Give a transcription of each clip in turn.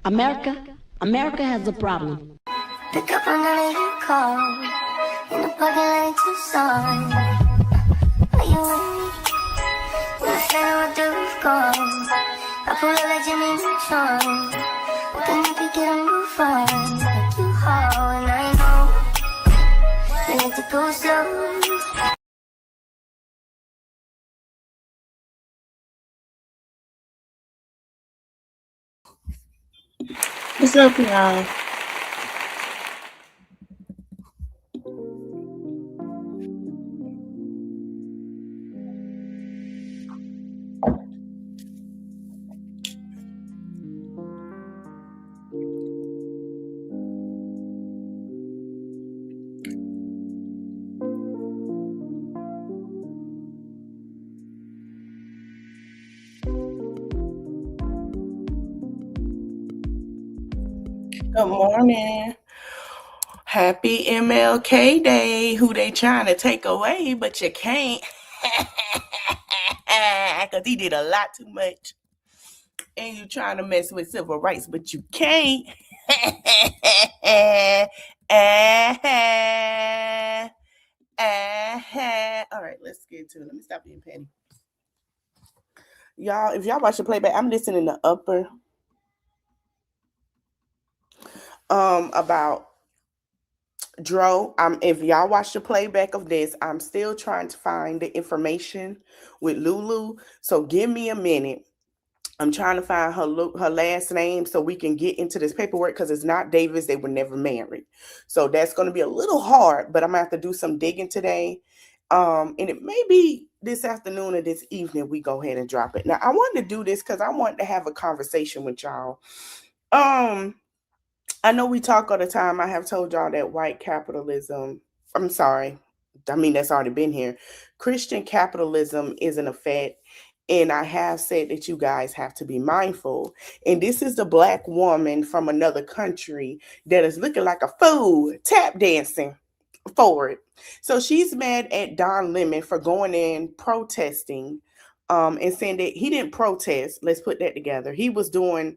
America has a problem. Pick up another you call in the parking lot to song. Are you with me? You're standing with the roof gone. I pull up like Jimmy Neutron. Can you pick it on the phone? Like you haul and I know you need to go slow. What's up, y'all? Good morning. Happy MLK Day. Who they trying to take away, but you can't. Because he did a lot too much. And you trying to mess with civil rights, but you can't. All right, let's get to it. Let me stop being petty. Y'all, if y'all watch the playback, I'm listening to Upper about Dro. If y'all watch the playback of this, I'm still trying to find the information with Lulu. So give me a minute. I'm trying to find her last name so we can get into this paperwork because it's not Davis. They were never married. So that's going to be a little hard, but I'm going to have to do some digging today. And it may be this afternoon or this evening we go ahead and drop it. Now, I wanted to do this because I wanted to have a conversation with y'all. I know we talk all the time. I have told y'all that white capitalism, I'm sorry. I mean, that's already been here. Christian capitalism is in effect. And I have said that you guys have to be mindful. And this is the Black woman from another country that is looking like a fool, tap dancing forward. So she's mad at Don Lemon for going in protesting and saying that he didn't protest. Let's put that together. He was doing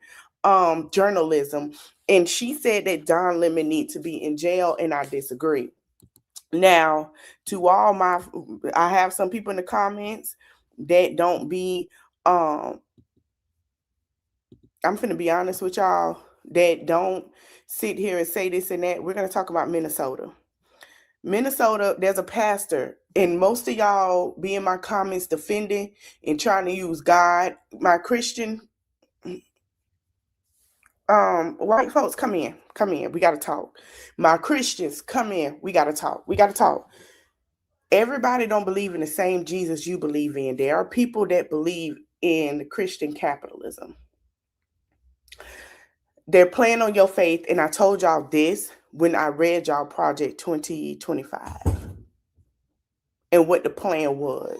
journalism. And she said that Don Lemon needs to be in jail, and I disagree. Now, to all I have some people in the comments that don't be, I'm finna be honest with y'all, that don't sit here and say this and that. We're going to talk about Minnesota. Minnesota, there's a pastor, and most of y'all be in my comments defending and trying to use God. My Christian white folks, come in, we got to talk. My Christians, come in, we got to talk. Everybody don't believe in the same Jesus you believe in. There are people that believe in Christian capitalism. They're playing on your faith, and I told y'all this when I read y'all Project 2025 and what the plan was.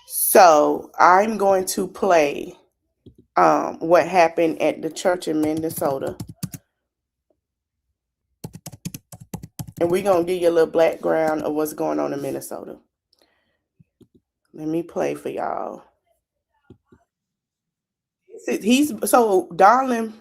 So I'm going to play what happened at the church in Minnesota. And we're going to give you a little background of what's going on in Minnesota. Let me play for y'all. Don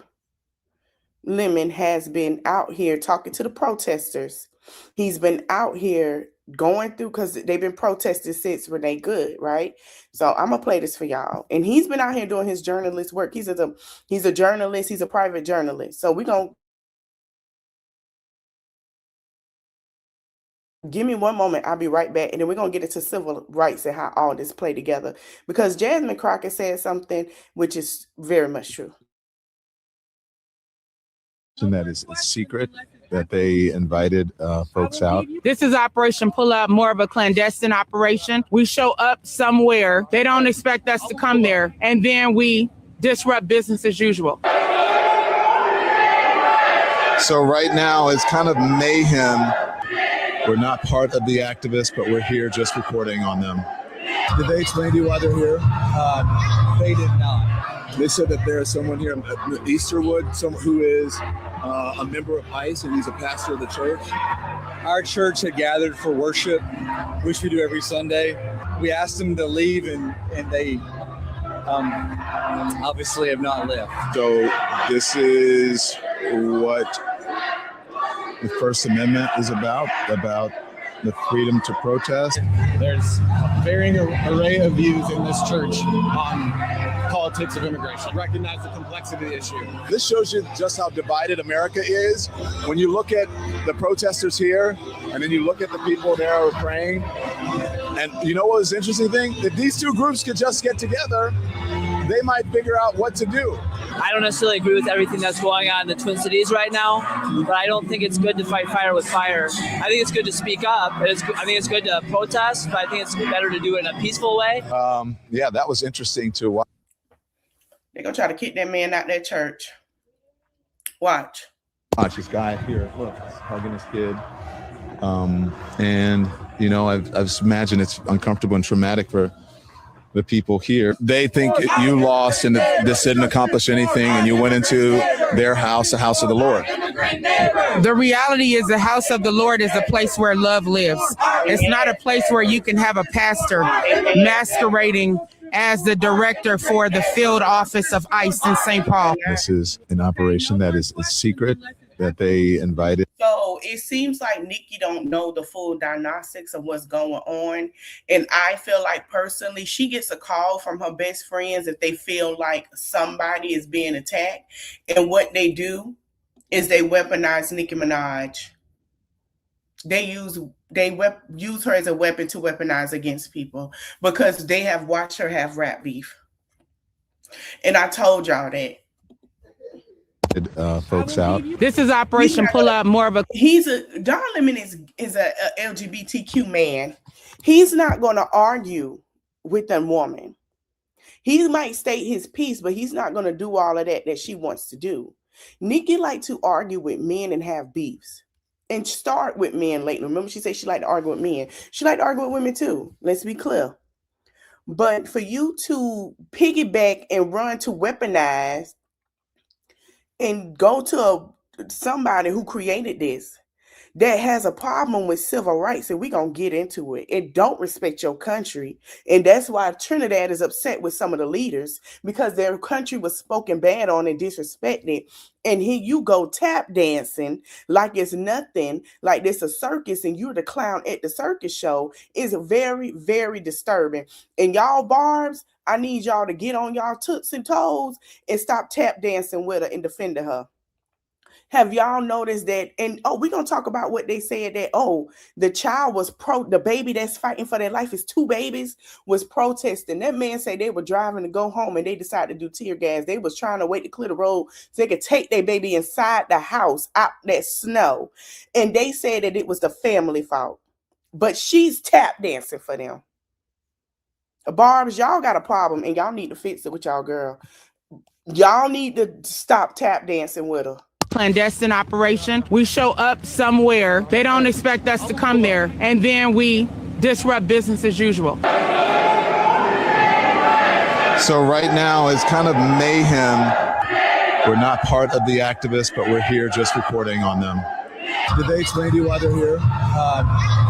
Lemon has been out here talking to the protesters. He's been out here going through, because they've been protesting since Renee Good, right? So I'm gonna play this for y'all. And he's been out here doing his journalist work. He's a journalist. He's a private journalist. So we're gonna give me one moment. I'll be right back, and then we're gonna get into civil rights and how all this play together. Because Jasmine Crockett said something which is very much true. And that is secret, that they invited folks out. This is Operation Pull Up, more of a clandestine operation. We show up somewhere, they don't expect us to come there, and then we disrupt business as usual. So right now it's kind of mayhem. We're not part of the activists, but we're here just reporting on them. Did they explain to you why they're here? They did not. They said that there's someone here, Easterwood, someone who is a member of ICE, and he's a pastor of the church. Our church had gathered for worship, which we do every Sunday. We asked them to leave, and they obviously have not lived. So this is what the First Amendment is about the freedom to protest. There's a varying array of views in this church on politics of immigration. Recognize the complexity of the issue. This shows you just how divided America is. When you look at the protesters here, and then you look at the people there who are praying, and you know what was the interesting thing? If these two groups could just get together, they might figure out what to do. I don't necessarily agree with everything that's going on in the Twin Cities right now, but I don't think it's good to fight fire with fire. I think it's good to speak up. I think it's good to protest, but I think it's better to do it in a peaceful way. Yeah, that was interesting to watch. They're going to try to kick that man out that church. Watch This guy here, look, he's hugging his kid. And, you know, I've imagined it's uncomfortable and traumatic for the people here. They think you lost and this didn't accomplish anything, and you went into their house, the house of the Lord. The reality is the house of the Lord is a place where love lives. It's not a place where you can have a pastor masquerading as the director for the field office of ICE in St. Paul. This is an operation that is secret, that they invited. So it seems like Nicki don't know the full diagnostics of what's going on. And I feel like personally, she gets a call from her best friends if they feel like somebody is being attacked. And what they do is they weaponize Nicki Minaj. They use her as a weapon to weaponize against people because they have watched her have rap beef. And I told y'all that. Folks out. This is Operation Pull Up, more of a... Don Lemon is a LGBTQ man. He's not going to argue with a woman. He might state his piece, but he's not going to do all of that she wants to do. Nicki like to argue with men and have beefs. And start with men lately. Remember, she said she liked to argue with men. She liked to argue with women too. Let's be clear. But for you to piggyback and run to weaponize and go to somebody who created this, that has a problem with civil rights, and we're going to get into it, and don't respect your country. And that's why Trinidad is upset with some of the leaders, because their country was spoken bad on and disrespected. And here you go tap dancing like it's nothing, like this a circus and you're the clown at the circus show, is very, very disturbing. And y'all barbs, I need y'all to get on y'all toots and toes and stop tap dancing with her and defending her. Have y'all noticed that? And we're gonna talk about what they said that the child was the baby that's fighting for their life, is two babies, was protesting. That man said they were driving to go home and they decided to do tear gas. They was trying to wait to clear the road so they could take their baby inside the house out that snow. And they said that it was the family fault. But she's tap dancing for them. Barbs, y'all got a problem and y'all need to fix it with y'all girl. Y'all need to stop tap dancing with her. Clandestine operation. We show up somewhere. They don't expect us to come there. And then we disrupt business as usual. So right now it's kind of mayhem. We're not part of the activists, but we're here just reporting on them. Did they explain to you why they're here?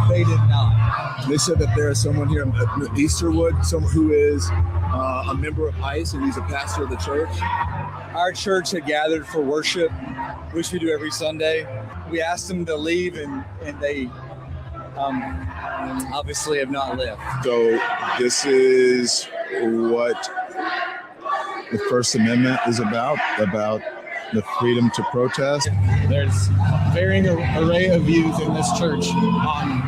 They did not. They said that there is someone here in Easterwood, someone who is a member of ICE, and he's a pastor of the church. Our church had gathered for worship, which we do every Sunday. We asked them to leave, and they obviously have not lived. So this is what the First Amendment is about the freedom to protest. There's a varying array of views in this church on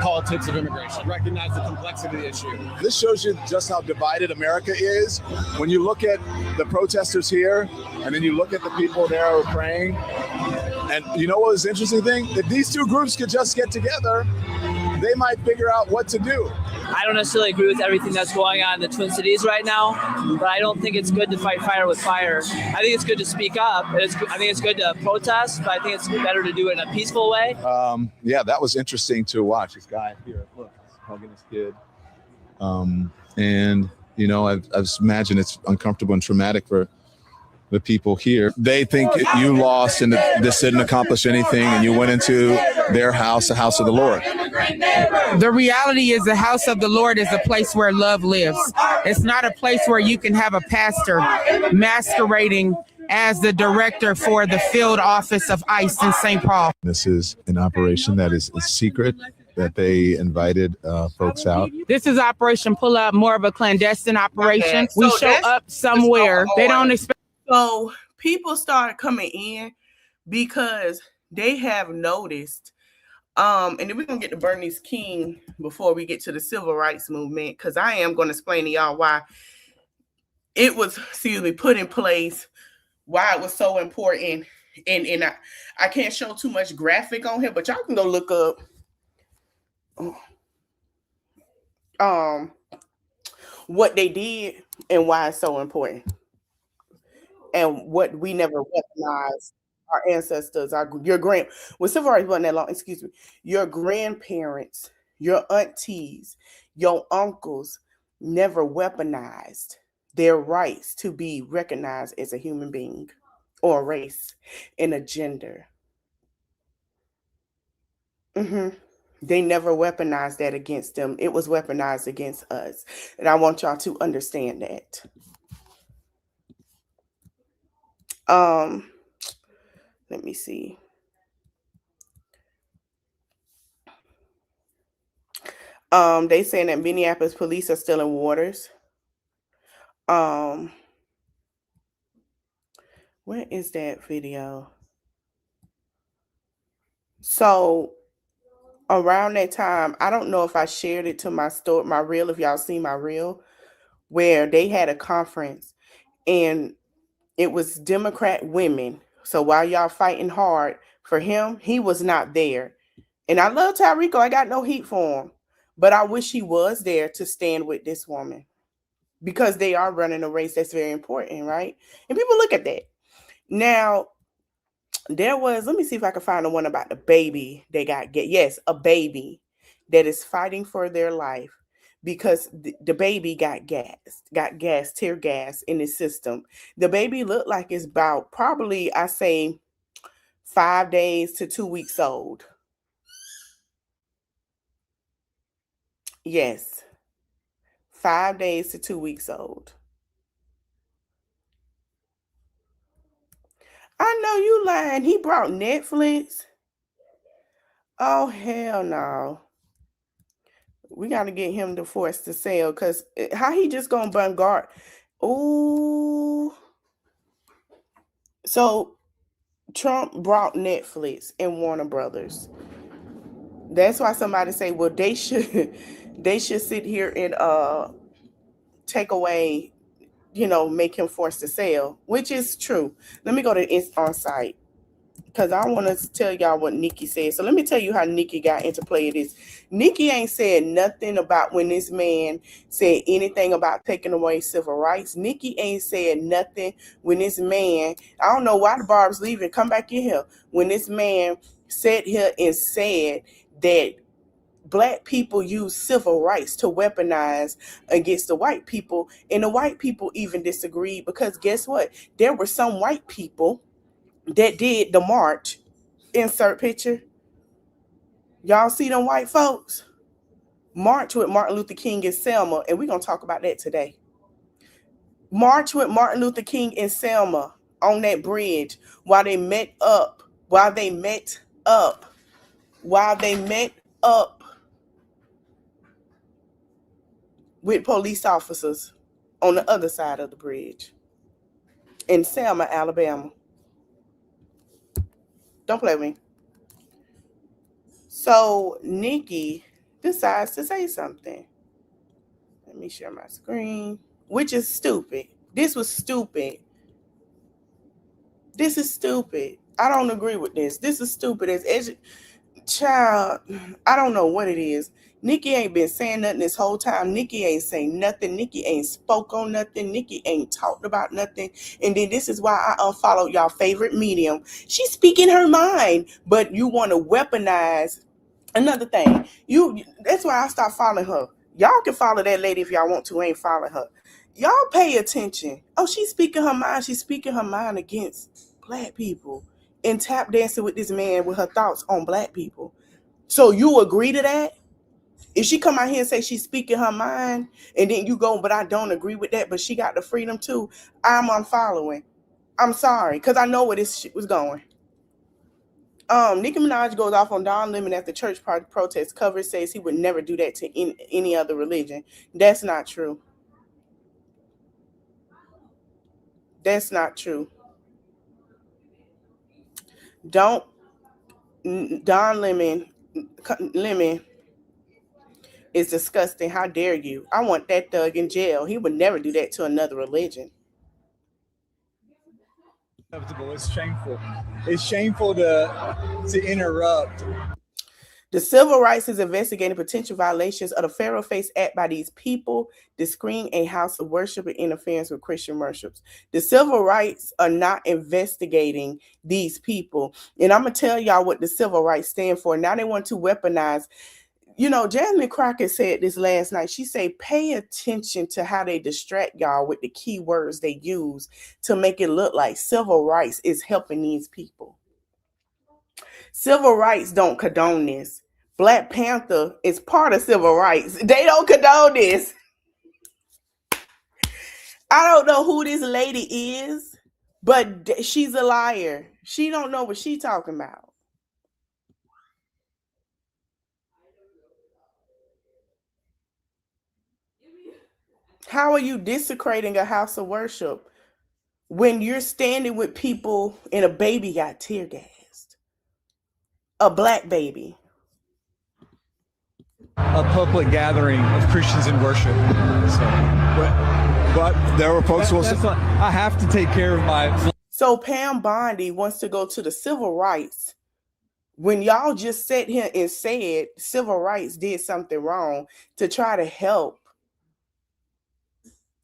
politics of immigration. Recognize the complexity of the issue. This shows you just how divided America is. When you look at the protesters here, and then you look at the people there who are praying, and you know what was the interesting thing? If these two groups could just get together, they might figure out what to do. I don't necessarily agree with everything that's going on in the Twin Cities right now, but I don't think it's good to fight fire with fire. I think it's good to speak up. I think it's good to protest, but I think it's better to do it in a peaceful way. Yeah, that was interesting to watch. This guy here, look, he's hugging his kid. And, you know, I've imagined it's uncomfortable and traumatic for the people here. They think you lost and this didn't accomplish anything, and you went into their house, the house of the Lord. The reality is the house of the Lord is a place where love lives. It's not a place where you can have a pastor masquerading as the director for the field office of ICE in St. Paul. This is an operation that is secret, that they invited folks out. This is Operation Pull Up, more of a clandestine operation. So We show that's up somewhere. They don't expect. So people started coming in because they have noticed. And then we're gonna get to Bernice King before we get to the civil rights movement, because I am going to explain to y'all why it was, put in place, why it was so important. And I can't show too much graphic on here, but y'all can go look up what they did and why it's so important, and what we never recognized. Our ancestors, with civil rights wasn't that long, your grandparents, your aunties, your uncles never weaponized their rights to be recognized as a human being or a race and a gender. They never weaponized that against them. It was weaponized against us. And I want y'all to understand that. Let me see. They saying that Minneapolis police are still in waters. Where is that video? So around that time, I don't know if I shared it to my reel, if y'all see my reel, where they had a conference and it was Democrat women. So while y'all fighting hard for him, he was not there. And I love Tyrico. I got no heat for him. But I wish he was there to stand with this woman, because they are running a race that's very important, right? And people look at that. Now, there was, let me see if I can find the one about the baby they got. Yes, a baby that is fighting for their life because the baby got gas, tear gas in his system. The baby looked like it's about probably, I say, 5 days to 2 weeks old. Yes, 5 days to 2 weeks old. I know you lying. He brought Netflix. Oh, hell no. We got to get him to force to sell, because how he just going to bombard? Ooh. So Trump brought Netflix and Warner Brothers. That's why somebody say, well, they should sit here and take away, make him force to sell, which is true. Let me go to on site, because I want to tell y'all what Nicki said. So let me tell you how Nicki got into play of this. Nicki ain't said nothing about when this man said anything about taking away civil rights. Nicki ain't said nothing when this man, I don't know why the Barb's leaving, come back in here. When this man sat here and said that Black people use civil rights to weaponize against the white people, and the white people even disagreed, because guess what? There were some white people that did the march. Insert picture. Y'all see them white folks march with Martin Luther King in Selma, and we're going to talk about that today. March with Martin Luther King in Selma on that bridge while they met up with police officers on the other side of the bridge in Selma, Alabama. Don't play with me. So Nicki decides to say something. Let me share my screen, which is stupid. This was stupid. This is stupid. I don't agree with this. This is stupid. Child, I don't know what it is. Nicki ain't been saying nothing this whole time. Nicki ain't saying nothing. Nicki ain't spoke on nothing. Nicki ain't talked about nothing. And then this is why I unfollowed y'all favorite medium. She's speaking her mind, but you want to weaponize another thing. That's why I stopped following her. Y'all can follow that lady if y'all want to. I ain't following her. Y'all pay attention. Oh, she's speaking her mind. She's speaking her mind against black people and tap dancing with this man with her thoughts on black people. So you agree to that? If she come out here and say she's speaking her mind, and then you go, but I don't agree with that, but she got the freedom too, I'm unfollowing. I'm sorry, because I know where this shit was going. Nicki Minaj goes off on Don Lemon at the church protest. Cover says he would never do that to any other religion. That's not true. That's not true. Don Lemon is disgusting. How dare you? I want that thug in jail. He would never do that to another religion. It's shameful. It's shameful to interrupt. The Civil Rights is investigating potential violations of the Pharaoh Face Act by these people, desecrating a house of worship and interference with Christian worships. The Civil Rights are not investigating these people. And I'm going to tell y'all what the Civil Rights stand for. Now they want to weaponize. You know, Jasmine Crockett said this last night. She said, pay attention to how they distract y'all with the key words they use to make it look like civil rights is helping these people. Civil rights don't condone this. Black Panther is part of civil rights. They don't condone this. I don't know who this lady is, but she's a liar. She don't know what she's talking about. How are you desecrating a house of worship when you're standing with people and a baby got tear gassed? A black baby. A public gathering of Christians in worship. But there were folks who will say, I have to take care of my. So Pam Bondi wants to go to the civil rights when y'all just sat here and said civil rights did something wrong to try to help.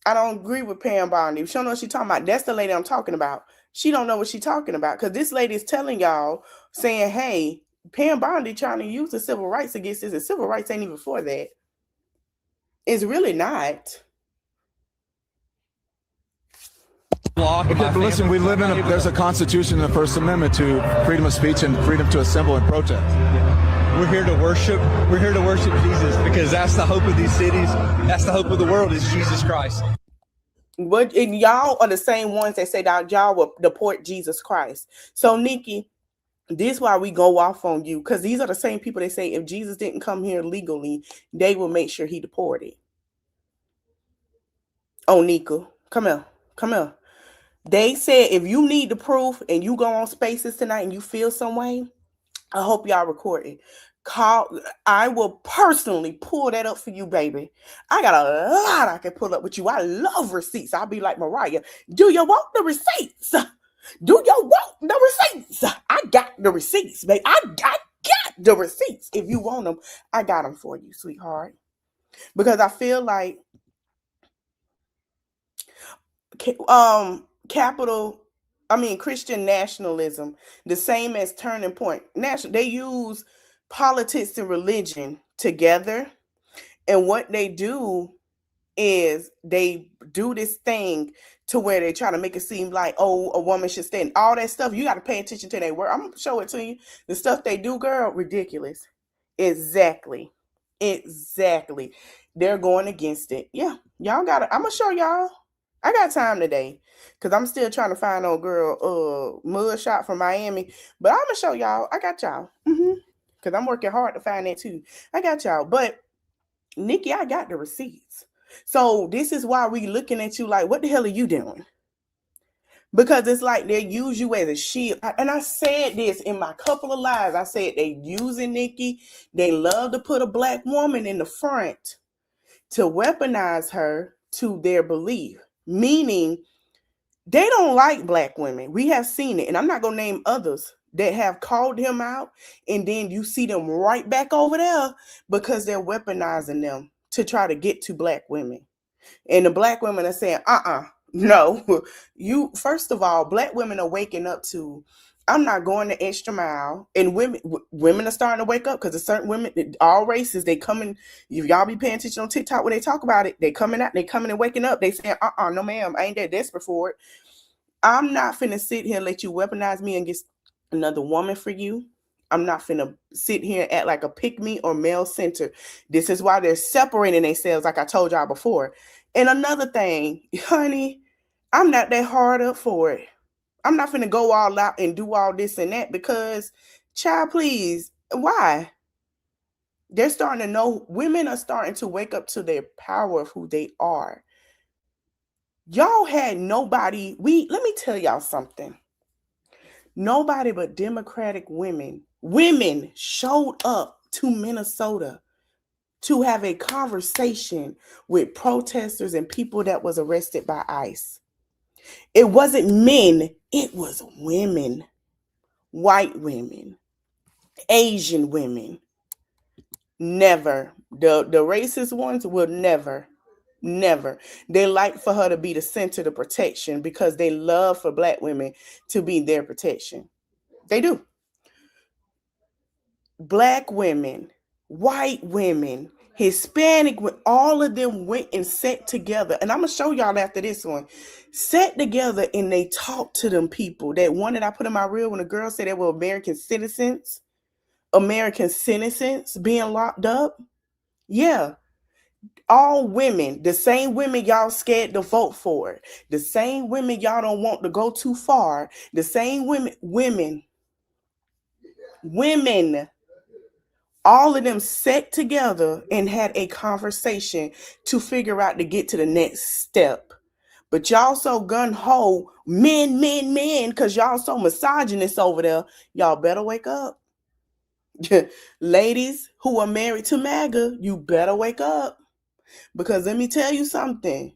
I don't agree with Pam Bondi. She don't know what she's talking about. That's the lady I'm talking about. She don't know what she's talking about because this lady is telling y'all, saying, hey, Pam Bondi trying to use the civil rights against this, and civil rights ain't even for that. It's really not. okay, but listen, we live in there's a constitution and the First Amendment to freedom of speech and freedom to assemble and protest. We're here to worship. We're here to worship Jesus because that's the hope of these cities. That's the hope of the world is Jesus Christ. But and y'all are the same ones that say that y'all will deport Jesus Christ. So Nicki, this is why we go off on you, because these are the same people that say if Jesus didn't come here legally, they will make sure he deported. Oh, Nika, come here. They said if you need the proof and you go on Spaces tonight and you feel some way, I hope y'all record it. I will personally pull that up for you, baby. I got a lot I can pull up with you. I love receipts. I'll be like Mariah. Do you want the receipts? Do you want the receipts? I got the receipts, baby. I got the receipts. If you want them, I got them for you, sweetheart. Because I feel like Christian nationalism, the same as Turning Point. They use politics and religion together. And what they do is they do this thing to where they try to make it seem like, oh, a woman should stand. All that stuff, you got to pay attention to their word. I'm going to show it to you. The stuff they do, girl, ridiculous. Exactly. They're going against it. Yeah, y'all got it. I'm going to show y'all. I got time today because I'm still trying to find old girl mugshot from Miami. But I'm going to show y'all. I got y'all. Because I'm working hard to find that too. I got y'all. But Nicki, I got the receipts. So this is why we looking at you like, what the hell are you doing? Because it's like they use you as a shield. And I said this in my couple of lives. I said they using Nicki. They love to put a black woman in the front to weaponize her to their belief. Meaning they don't like black women. We have seen it. And I'm not going to name others that have called him out. And then you see them right back over there because they're weaponizing them to try to get to black women. And the black women are saying, no. You, first of all, black women are waking up to I'm not going the extra mile. And women are starting to wake up, because a certain women, all races, they coming. If y'all be paying attention on TikTok when they talk about it, they coming and waking up. They saying, no ma'am, I ain't that desperate for it. I'm not finna sit here and let you weaponize me and get another woman for you. I'm not finna sit here and act like a pick me or male center. This is why they're separating themselves, like I told y'all before. And another thing, honey, I'm not that hard up for it. I'm not finna go all out and do all this and that, because, child, please, why? They're starting to know, women are starting to wake up to their power of who they are. Y'all had nobody, let me tell y'all something. Nobody but Democratic women showed up to Minnesota to have a conversation with protesters and people that was arrested by ICE. It wasn't men, it was women. White women, Asian women. Never. The racist ones will never. They like for her to be the center of protection, because they love for Black women to be their protection. They do. Black women, white women, Hispanic, all of them went and sat together. And I'm going to show y'all after this one. Sat together and they talked to them people. That one that I put in my reel when the girl said they were American citizens being locked up. Yeah. All women, the same women y'all scared to vote for, the same women y'all don't want to go too far, the same women, all of them sat together and had a conversation to figure out to get to the next step. But y'all so gun-ho, men, because y'all so misogynist over there. Y'all better wake up. Ladies who are married to MAGA, you better wake up. Because let me tell you something.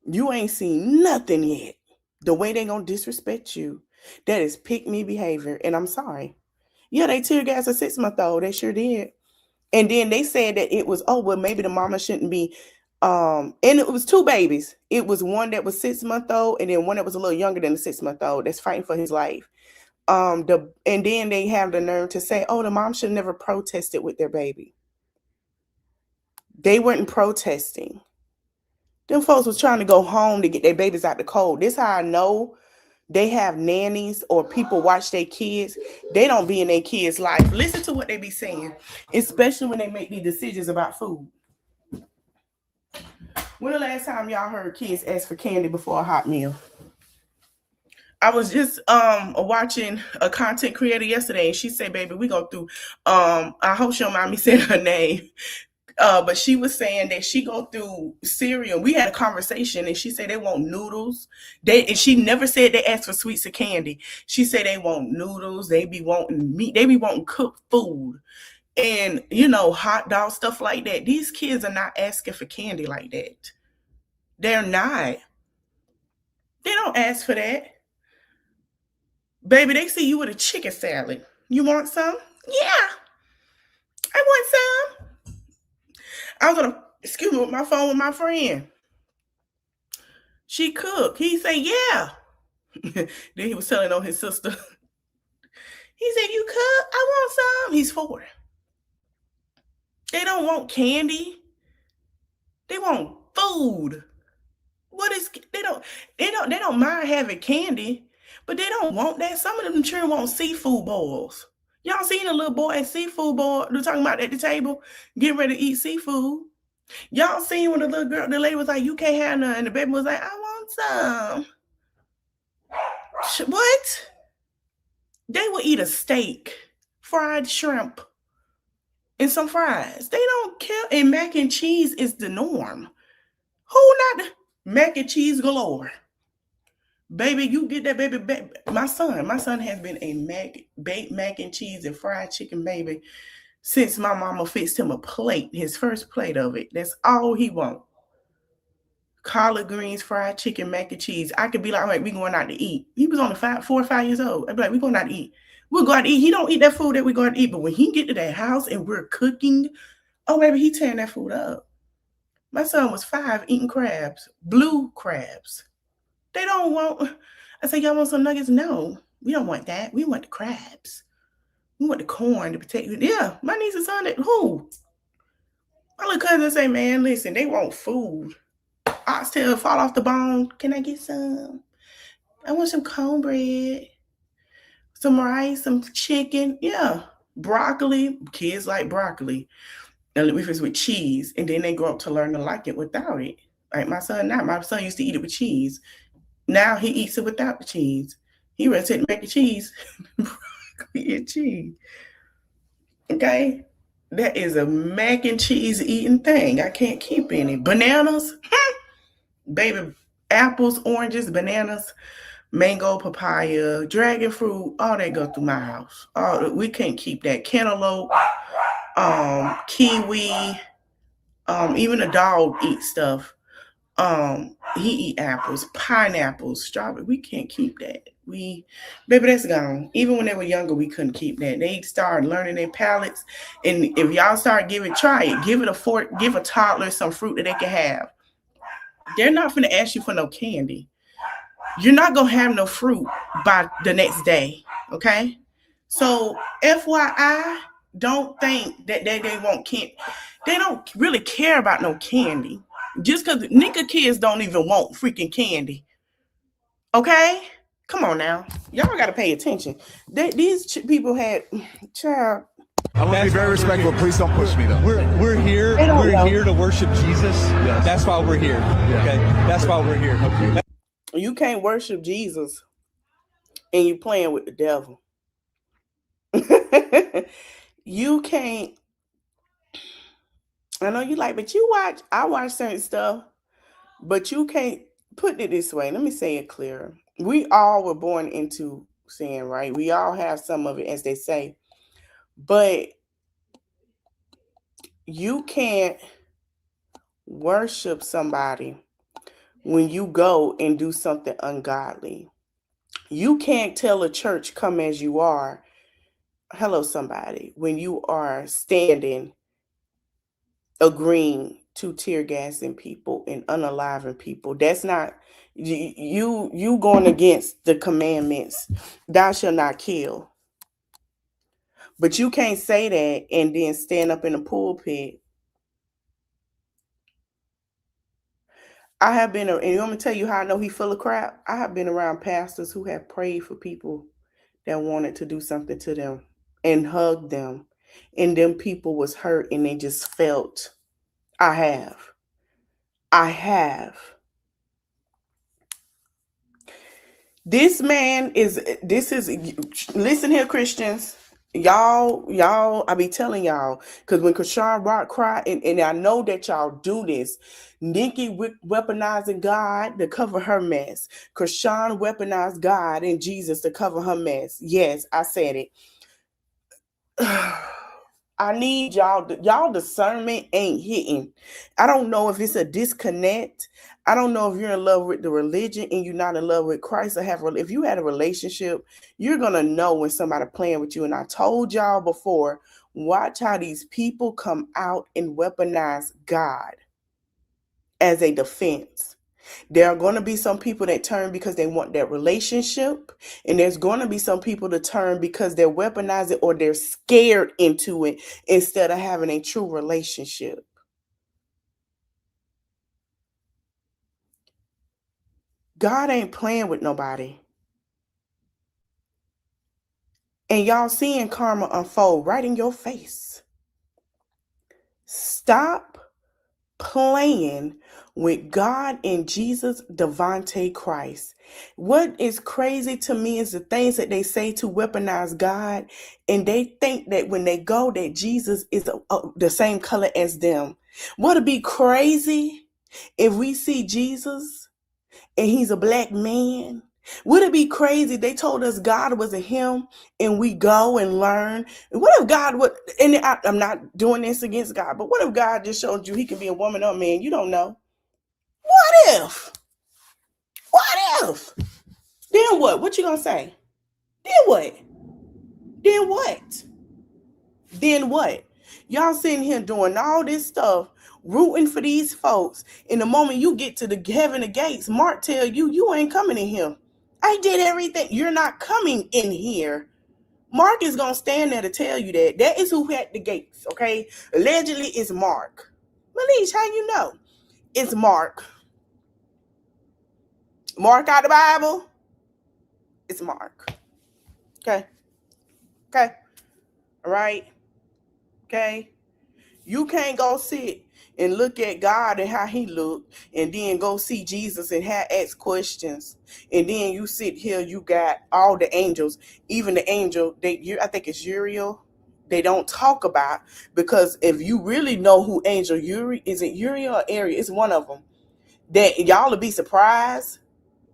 You ain't seen nothing yet. The way they gonna disrespect you, that is pick me behavior. And I'm sorry. Yeah, they tear gas a 6-month-old. They sure did. And then they said that it was, maybe the mama shouldn't be. And it was 2 babies. It was one that was 6-month-old, and then one that was a little younger than the 6-month-old that's fighting for his life. And then they have the nerve to say, the mom should have never protested with their baby. They weren't protesting. Them folks was trying to go home to get their babies out the cold. This how I know they have nannies or people watch their kids. They don't be in their kids' life. Listen to what they be saying, especially when they make these decisions about food. When the last time y'all heard kids ask for candy before a hot meal? I was just watching a content creator yesterday, and she said, baby, we go through, I hope she don't mind me saying her name. But she was saying that she go through cereal. We had a conversation, and she said they want noodles. And she never said they asked for sweets or candy. She said they want noodles. They be wanting meat. They be wanting cooked food, and hot dog, stuff like that. These kids are not asking for candy like that. They're not. They don't ask for that, baby. They see you with a chicken salad. You want some? Yeah, I want some. I was on my phone with my friend. She cooked. He said, yeah. Then he was telling on his sister. He said, you cook? I want some. He's 4. They don't want candy. They want food. They don't mind having candy, but they don't want that. Some of them children want seafood bowls. Y'all seen a little boy at seafood bowl? They're talking about at the table, getting ready to eat seafood. Y'all seen when the lady was like, you can't have none, and the baby was like, I want some. What? They will eat a steak, fried shrimp, and some fries. They don't care. And mac and cheese is the norm. Who not? Mac and cheese galore. Baby, you get that baby back. My son has been a baked mac and cheese and fried chicken baby since my mama fixed him a plate, his first plate of it. That's all he want. Collard greens, fried chicken, mac and cheese. I could be like, all right, we going out to eat. He was only 4 or 5 years old. I'd be like, we going out to eat. We'll go out to eat. He don't eat that food that we going to eat. But when he get to that house and we're cooking, baby, he tearing that food up. My son was 5 eating crabs, blue crabs. They don't want. I said, y'all want some nuggets? No. We don't want that. We want the crabs. We want the corn, the potato. Yeah, my niece and son, who? My little cousin say, man, listen, they want food. Oxtail fall off the bone. Can I get some? I want some cornbread, some rice, some chicken. Yeah, broccoli. Kids like broccoli. And if it's with cheese, and then they grow up to learn to like it without it. Like my son now. My son used to eat it with cheese. Now he eats it without the cheese. He ready to make the cheese. Broccoli and cheese. Okay? That is a mac and cheese eating thing. I can't keep any. Bananas, baby, apples, oranges, bananas, mango, papaya, dragon fruit, all that go through my house. We can't keep that. Cantaloupe, kiwi, even the dog eats stuff. He eat apples, pineapples, strawberry. We can't keep that. Baby, that's gone. Even when they were younger, we couldn't keep that. They started learning their palates. And if y'all start try it. Give it a fork, give a toddler some fruit that they can have. They're not going to ask you for no candy. You're not going to have no fruit by the next day. Okay? So, FYI, don't think that they won't candy. They don't really care about no candy. Just because nigga kids don't even want freaking candy. Okay? Come on now. Y'all got to pay attention. These people had, child. I want to be very respectful. Please don't push me, though. We're here. We're here to worship Jesus. Yes. That's why we're here. Yeah. Okay? That's why we're here. Okay. You can't worship Jesus and you playing with the devil. You can't. I know you like, but I watch certain stuff, but you can't put it this way. Let me say it clearer. We all were born into sin, right? We all have some of it, as they say, but you can't worship somebody when you go and do something ungodly. You can't tell a church, come as you are. Hello, somebody, when you are standing agreeing to tear gassing people and unaliving people. That's not you going against the commandments. Thou shalt not kill. But you can't say that and then stand up in the pulpit. I have been, and you want me to tell you how I know he full of crap? I have been around pastors who have prayed for people that wanted to do something to them and hugged them. And them people was hurt and they just felt, I have. This is, listen here, Christians. Y'all, I be telling y'all, because when Krishan Rock cried, and I know that y'all do this, Nicki weaponizing God to cover her mess. Krishan weaponized God and Jesus to cover her mess. Yes, I said it. I need y'all discernment ain't hitting. I don't know if it's a disconnect. I don't know if you're in love with the religion and you're not in love with Christ. If you had a relationship, you're going to know when somebody playing with you. And I told y'all before, watch how these people come out and weaponize God as a defense. There are going to be some people that turn because they want that relationship. And there's going to be some people that turn because they're weaponizing or they're scared into it instead of having a true relationship. God ain't playing with nobody. And y'all seeing karma unfold right in your face. Stop playing with God and Jesus, Devontae Christ. What is crazy to me is the things that they say to weaponize God, and they think that when they go that Jesus is the same color as them. Would it be crazy if we see Jesus and he's a black man? Would it be crazy they told us God was a him and we go and learn? And what if God would, and I'm not doing this against God, but what if God just showed you he can be a woman or a man? You don't know. What if? Then what? What you gonna say? Then what? Y'all sitting here doing all this stuff, rooting for these folks. And the moment you get to the heaven of gates, Mark tell you ain't coming in here. I did everything. You're not coming in here. Mark is going to stand there to tell you that. That is who had the gates, okay? Allegedly, it's Mark. Malish, how you know? It's Mark. Mark out the Bible. It's Mark. Okay? Okay? All right? Okay? You can't go sit and look at God and how he looked and then go see Jesus and ask questions. And then you sit here, you got all the angels, even the angel, I think it's Uriel, they don't talk about, because if you really know who angel is it Uriel or Ariel? It's one of them. That y'all will be surprised,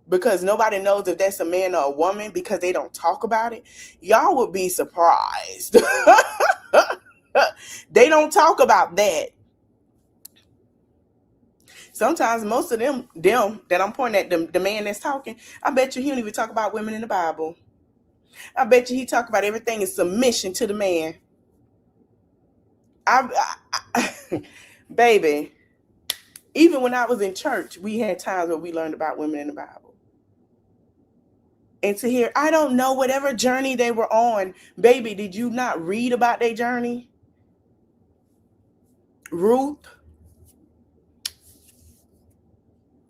because nobody knows if that's a man or a woman because they don't talk about it. Y'all would be surprised. They don't talk about that. Sometimes most of them that I'm pointing at, the man that's talking, I bet you he don't even talk about women in the Bible. I bet you he talk about everything in submission to the man. Baby, even when I was in church, we had times where we learned about women in the Bible. And to hear, I don't know, whatever journey they were on, baby, did you not read about their journey? Ruth.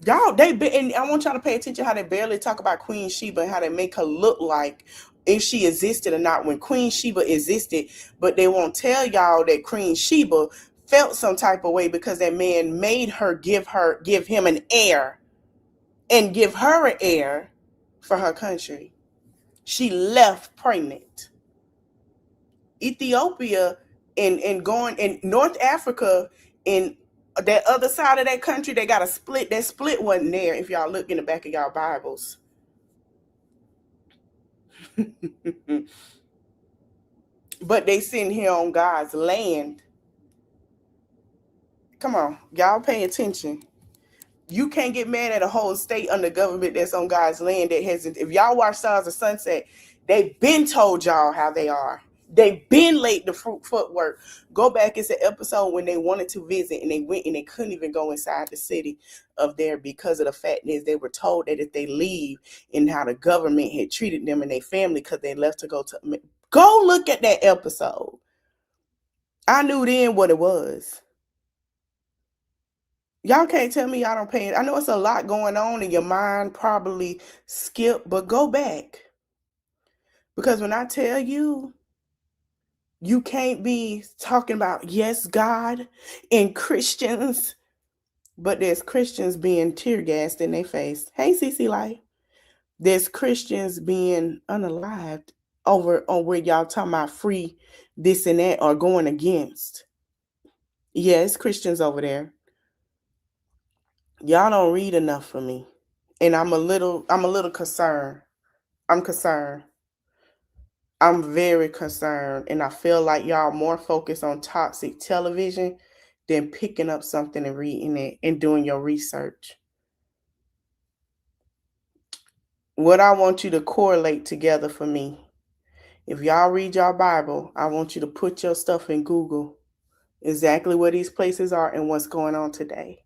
Y'all, and I want y'all to pay attention how they barely talk about Queen Sheba and how they make her look like if she existed or not when Queen Sheba existed, but they won't tell y'all that Queen Sheba felt some type of way because that man made her give him an heir and give her an heir for her country. She left pregnant. Ethiopia and going in North Africa, in that other side of that country, they got a split. That split wasn't there if y'all look in the back of y'all Bibles. But they sitting here on God's land. Come on, y'all pay attention. You can't get mad at a whole state under government that's on God's land that hasn't. If y'all watch Stars of Sunset, they've been told y'all how they are. They've been laid the footwork. Go back. It's an episode when they wanted to visit and they went and they couldn't even go inside the city of there because of the fact is they were told that if they leave and how the government had treated them and their family because they left to go look at that episode. I knew then what it was. Y'all can't tell me y'all don't pay it. I know it's a lot going on and your mind probably skipped, but go back. Because when I tell you, you can't be talking about, yes, God and Christians, but there's Christians being tear gassed in their face. Hey, CC Life. There's Christians being unalived over on where y'all talking about free this and that or going against. Yes, Christians over there. Y'all don't read enough for me. And I'm a little concerned. I'm concerned. I'm very concerned. And I feel like y'all more focused on toxic television than picking up something and reading it and doing your research. What I want you to correlate together for me. If y'all read your Bible, I want you to put your stuff in Google. Exactly where these places are and what's going on today.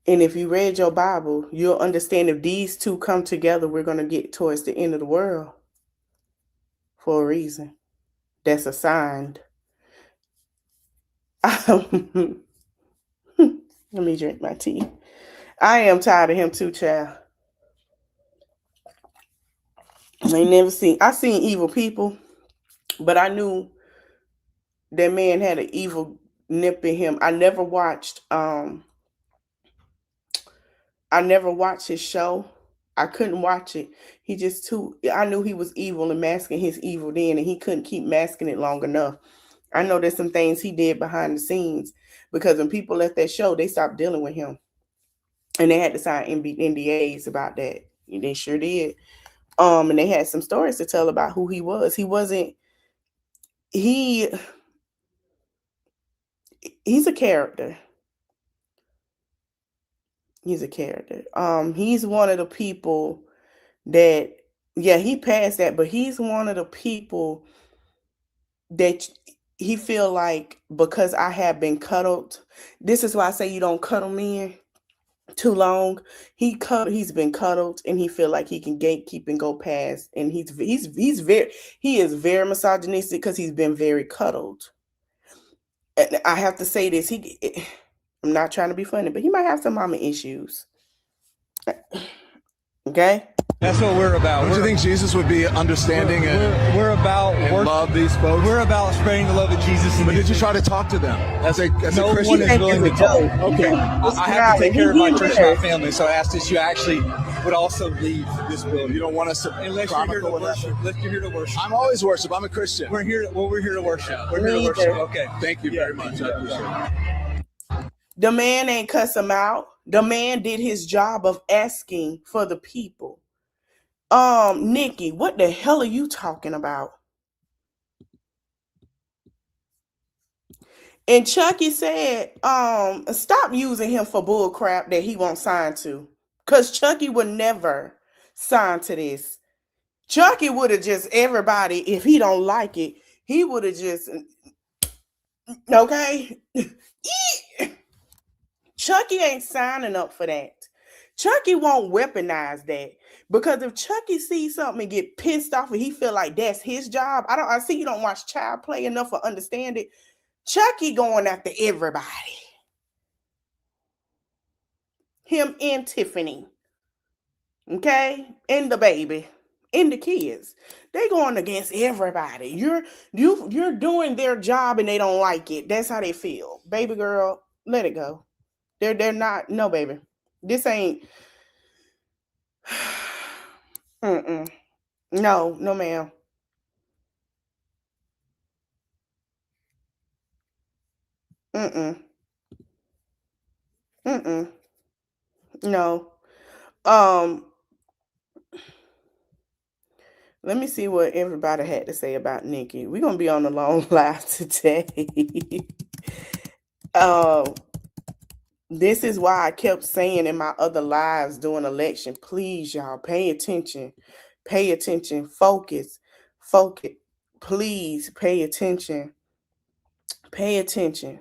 And if you read your Bible, you'll understand if these two come together, we're going to get towards the end of the world for a reason. That's a sign. Let me drink my tea. I am tired of him too, child. I seen evil people, but I knew that man had an evil nip in him. I never watched his show. I couldn't watch it. I knew he was evil and masking his evil then, and he couldn't keep masking it long enough. I know there's some things he did behind the scenes because when people left that show, they stopped dealing with him. And they had to sign NDAs about that. They sure did. And they had some stories to tell about who he was. He's a character. He's a character. He's one of the people that, yeah, he passed that, but he's one of the people that he feel like because I have been cuddled. This is why I say you don't cuddle men. too long. He's been cuddled, and he feel like he can gatekeep and go past. And he is very misogynistic because he's been very cuddled. And I have to say this, I'm not trying to be funny, but he might have some mama issues. Okay? That's what we're about. Don't you think Jesus would be understanding We're about and love these folks? We're about spreading the love of Jesus. But did you try to talk to them as a No Christian? one is willing to talk. Okay. I have to take care of my church, my family, so I asked that you actually would also leave this building. You don't want us to Unless you're here to worship. Unless you're here to worship. I'm always worship. I'm a Christian. We're here to worship. We're here to worship. Okay. Thank you very much. I appreciate it. The man ain't cuss him out. The man did his job of asking for the people. Nicki, what the hell are you talking about? And Chucky said, stop using him for bull crap that he won't sign to. Because Chucky would never sign to this. Chucky would have just, everybody, if he don't like it, he would have just, okay? Chucky ain't signing up for that. Chucky won't weaponize that. Because if Chucky sees something and get pissed off and he feel like that's his job, I see you don't watch Child Play enough to understand it. Chucky going after everybody. Him and Tiffany. Okay? And the baby. And the kids. They going against everybody. You're doing their job and they don't like it. That's how they feel. Baby girl, let it go. They're not, no, baby. This ain't. No, ma'am. No. Let me see what everybody had to say about Nicki. We're gonna be on the long live today. This is why I kept saying in my other lives during election, please, y'all, pay attention. Pay attention. Focus. Please pay attention. Pay attention.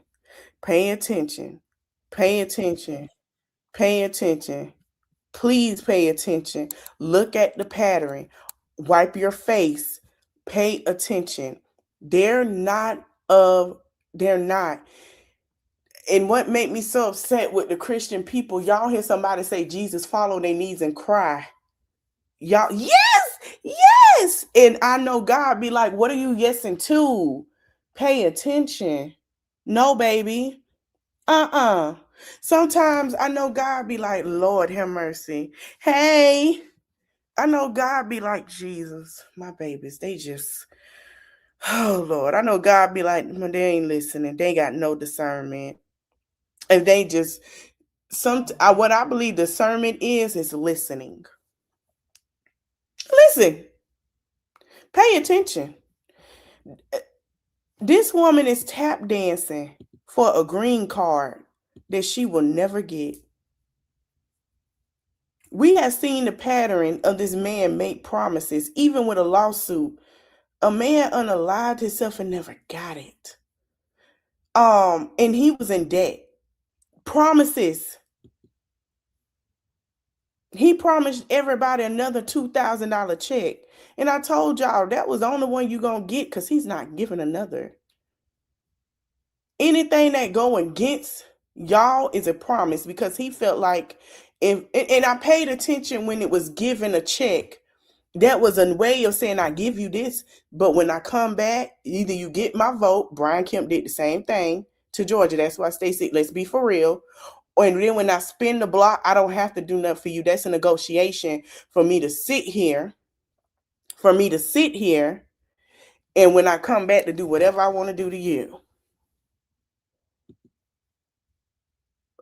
Pay attention. Pay attention. Pay attention. Please pay attention. Look at the pattern. Wipe your face. Pay attention. They're not. And what made me so upset with the Christian people, y'all hear somebody say Jesus follow their knees and cry. Y'all, yes. And I know God be like, what are you yesing to? Pay attention. No, baby. Sometimes I know God be like, Lord have mercy. Hey, I know God be like, Jesus, my babies, they just, oh Lord. I know God be like, they ain't listening. They got no discernment. And they just, what I believe discernment is listening. Listen. Pay attention. This woman is tap dancing for a green card that she will never get. We have seen the pattern of this man make promises, even with a lawsuit. A man unalived himself and never got it. And he was in debt. Promises. He promised everybody another $2,000 check. And I told y'all that was the only one you're going to get because he's not giving another. Anything that go against y'all is a promise because he felt like, and I paid attention when it was given a check. That was a way of saying, I give you this, but when I come back, either you get my vote. Brian Kemp did the same thing to Georgia. That's why Stacey, let's be for real. And then when I spin the block, I don't have to do nothing for you. That's a negotiation for me to sit here. And when I come back to do whatever I want to do to you.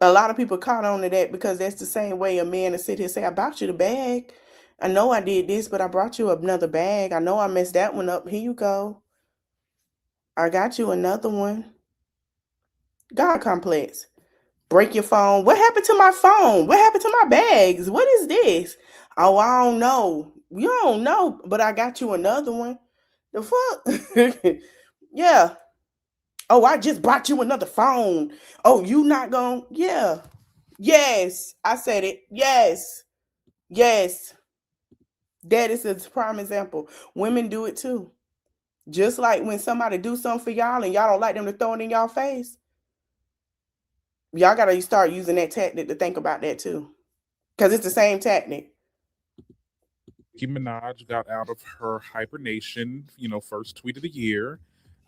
A lot of people caught on to that because that's the same way a man to sit here and say, I bought you the bag. I know I did this, but I brought you another bag. I know I messed that one up. Here you go. I got you another one. God complex. Break your phone. What happened to my phone? What happened to my bags? What is this? Oh, I don't know. You don't know, but I got you another one. The fuck? Yeah. Oh, I just bought you another phone. Oh, you not gonna? Yeah. Yes, I said it. Yes. Yes. That is a prime example. Women do it too. Just like when somebody do something for y'all and y'all don't like them to throw it in y'all face, y'all got to start using that tactic to think about that too. Because it's the same tactic. Nicki Minaj got out of her hibernation, first tweet of the year.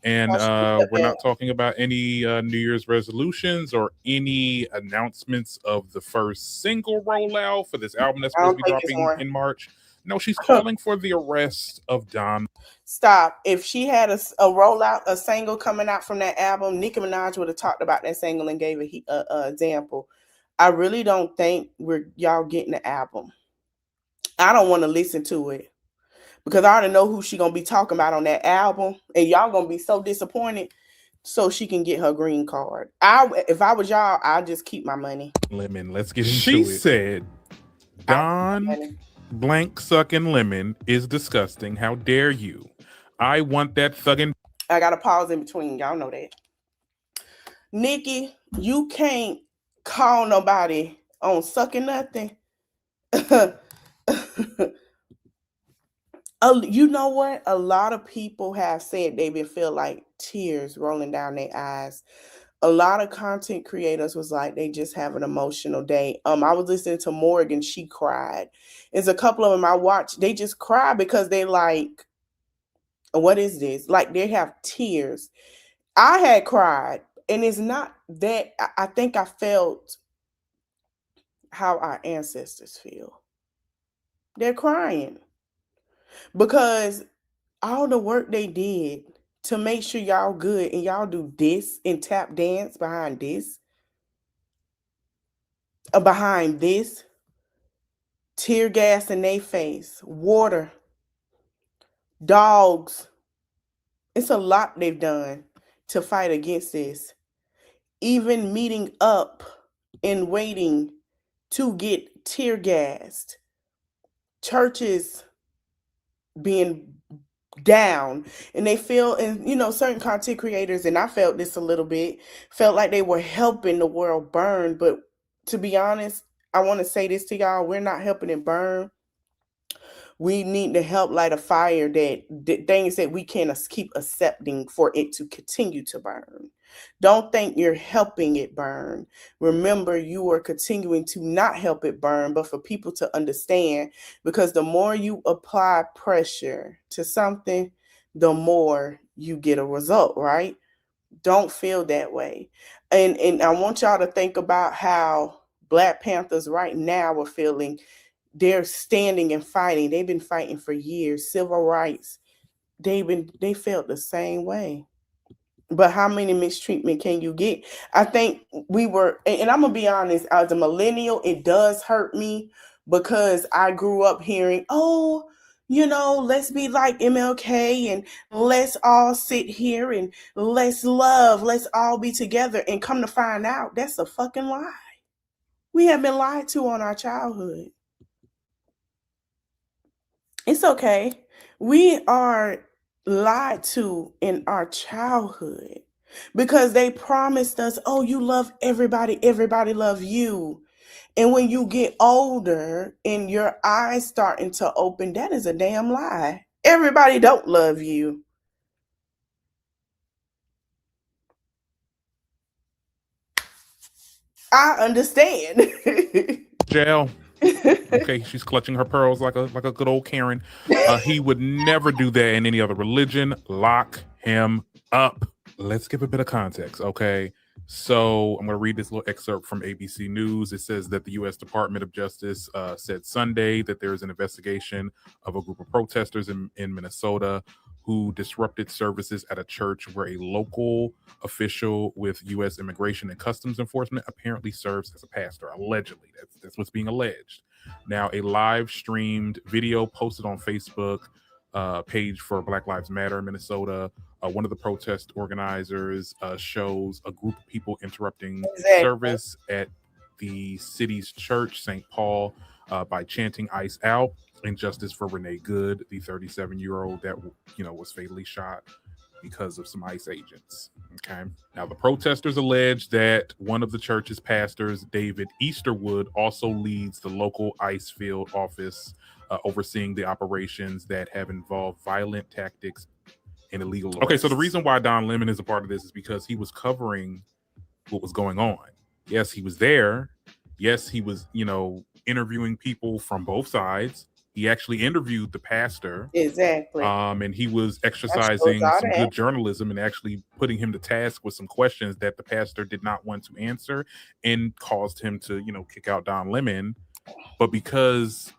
And we're not talking about any New Year's resolutions or any announcements of the first single rollout for this album that's supposed to be dropping in March. No, she's calling for the arrest of Don. Stop. If she had a rollout, a single coming out from that album, Nicki Minaj would have talked about that single and gave a example. I really don't think y'all getting the album. I don't want to listen to it because I already know who she gonna be talking about on that album, and y'all gonna be so disappointed. So she can get her green card. If I was y'all, I'd just keep my money. Lemon, let's get into it. She said, Don blank sucking lemon is disgusting. How dare you? I want that thuggin'. I got to pause in between. Y'all know that. Nicki, you can't call nobody on sucking nothing. You know what? A lot of people have said they been feel like tears rolling down their eyes. A lot of content creators was like they just have an emotional day. I was listening to Morgan, she cried. There's a couple of them I watched, they just cry because they like, what is this? Like they have tears. I had cried, and it's not that I think I felt how our ancestors feel. They're crying because all the work they did to make sure y'all good, and y'all do this and tap dance behind this, tear gas in their face, water, dogs. It's a lot they've done to fight against this. Even meeting up and waiting to get tear gassed, churches being down, and they feel, and certain content creators, and I felt this a little bit, felt like they were helping the world burn. But to be honest, I want to say this to y'all, we're not helping it burn. We need to help light a fire that things that we can't keep accepting for it to continue to burn. Don't think you're helping it burn. Remember, you are continuing to not help it burn, but for people to understand, because the more you apply pressure to something, the more you get a result, right? Don't feel that way. And I want y'all to think about how Black Panthers right now are feeling. They're standing and fighting. They've been fighting for years. Civil rights. They felt the same way. But how many mistreatment can you get? I think we were, and I'm gonna be honest, as a millennial, it does hurt me because I grew up hearing, oh, let's be like MLK and let's all sit here and let's love, let's all be together. And come to find out, that's a fucking lie. We have been lied to on our childhood. It's okay. We are lied to in our childhood because they promised us, oh, you love everybody love you. And when you get older and your eyes starting to open, that is a damn lie. Everybody don't love you. I understand. Jail. Okay, she's clutching her pearls like a good old Karen. He would never do that in any other religion. Lock him up. Let's give a bit of context, okay? So I'm going to read this little excerpt from ABC News. It says that the U.S. Department of Justice said Sunday that there is an investigation of a group of protesters in Minnesota who disrupted services at a church where a local official with U.S. Immigration and Customs Enforcement apparently serves as a pastor. Allegedly, that's what's being alleged. Now, a live streamed video posted on Facebook page for Black Lives Matter in Minnesota. One of the protest organizers shows a group of people interrupting service at the city's church, St. Paul, by chanting "Ice Out" and justice for Renee Good, the 37-year-old that was fatally shot because of some ICE agents. Okay. Now, the protesters allege that one of the church's pastors, David Easterwood, also leads the local ICE field office overseeing the operations that have involved violent tactics and illegal arrests. Okay, so the reason why Don Lemon is a part of this is because he was covering what was going on. Yes, he was there. Yes, he was, interviewing people from both sides. He actually interviewed the pastor. Exactly. And he was exercising some good journalism and actually putting him to task with some questions that the pastor did not want to answer and caused him to, kick out Don Lemon. But because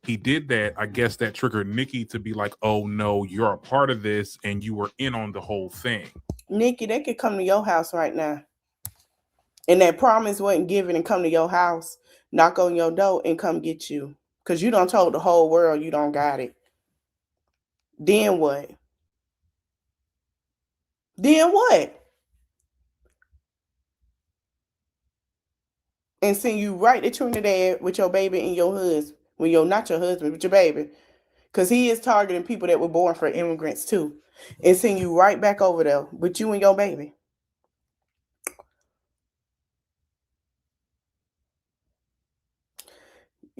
he did that, I guess that triggered Nicki to be like, oh no, you're a part of this and you were in on the whole thing. Nicki, they could come to your house right now. And that promise wasn't given and come to your house, knock on your door and come get you. Because you done told the whole world you don't got it. Then what? Then what? And send you right to Trinidad with your baby and your husband. Well, you're not your husband, but your baby. Because he is targeting people that were born for immigrants too. And send you right back over there with you and your baby.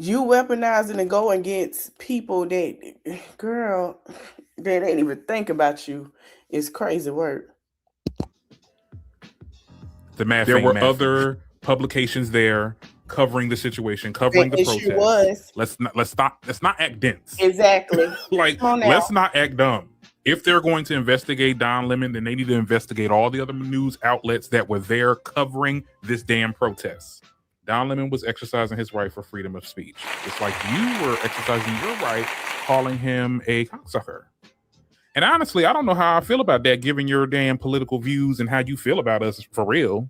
You weaponizing and go against people that, girl, that ain't even think about you. It's crazy work. There were other publications there covering the situation, covering the protest. Was. Let's not act dense. Exactly. Let's not act dumb. If they're going to investigate Don Lemon, then they need to investigate all the other news outlets that were there covering this damn protest. Don Lemon was exercising his right for freedom of speech. Just like you were exercising your right, calling him a cocksucker. And honestly, I don't know how I feel about that, given your damn political views and how you feel about us for real.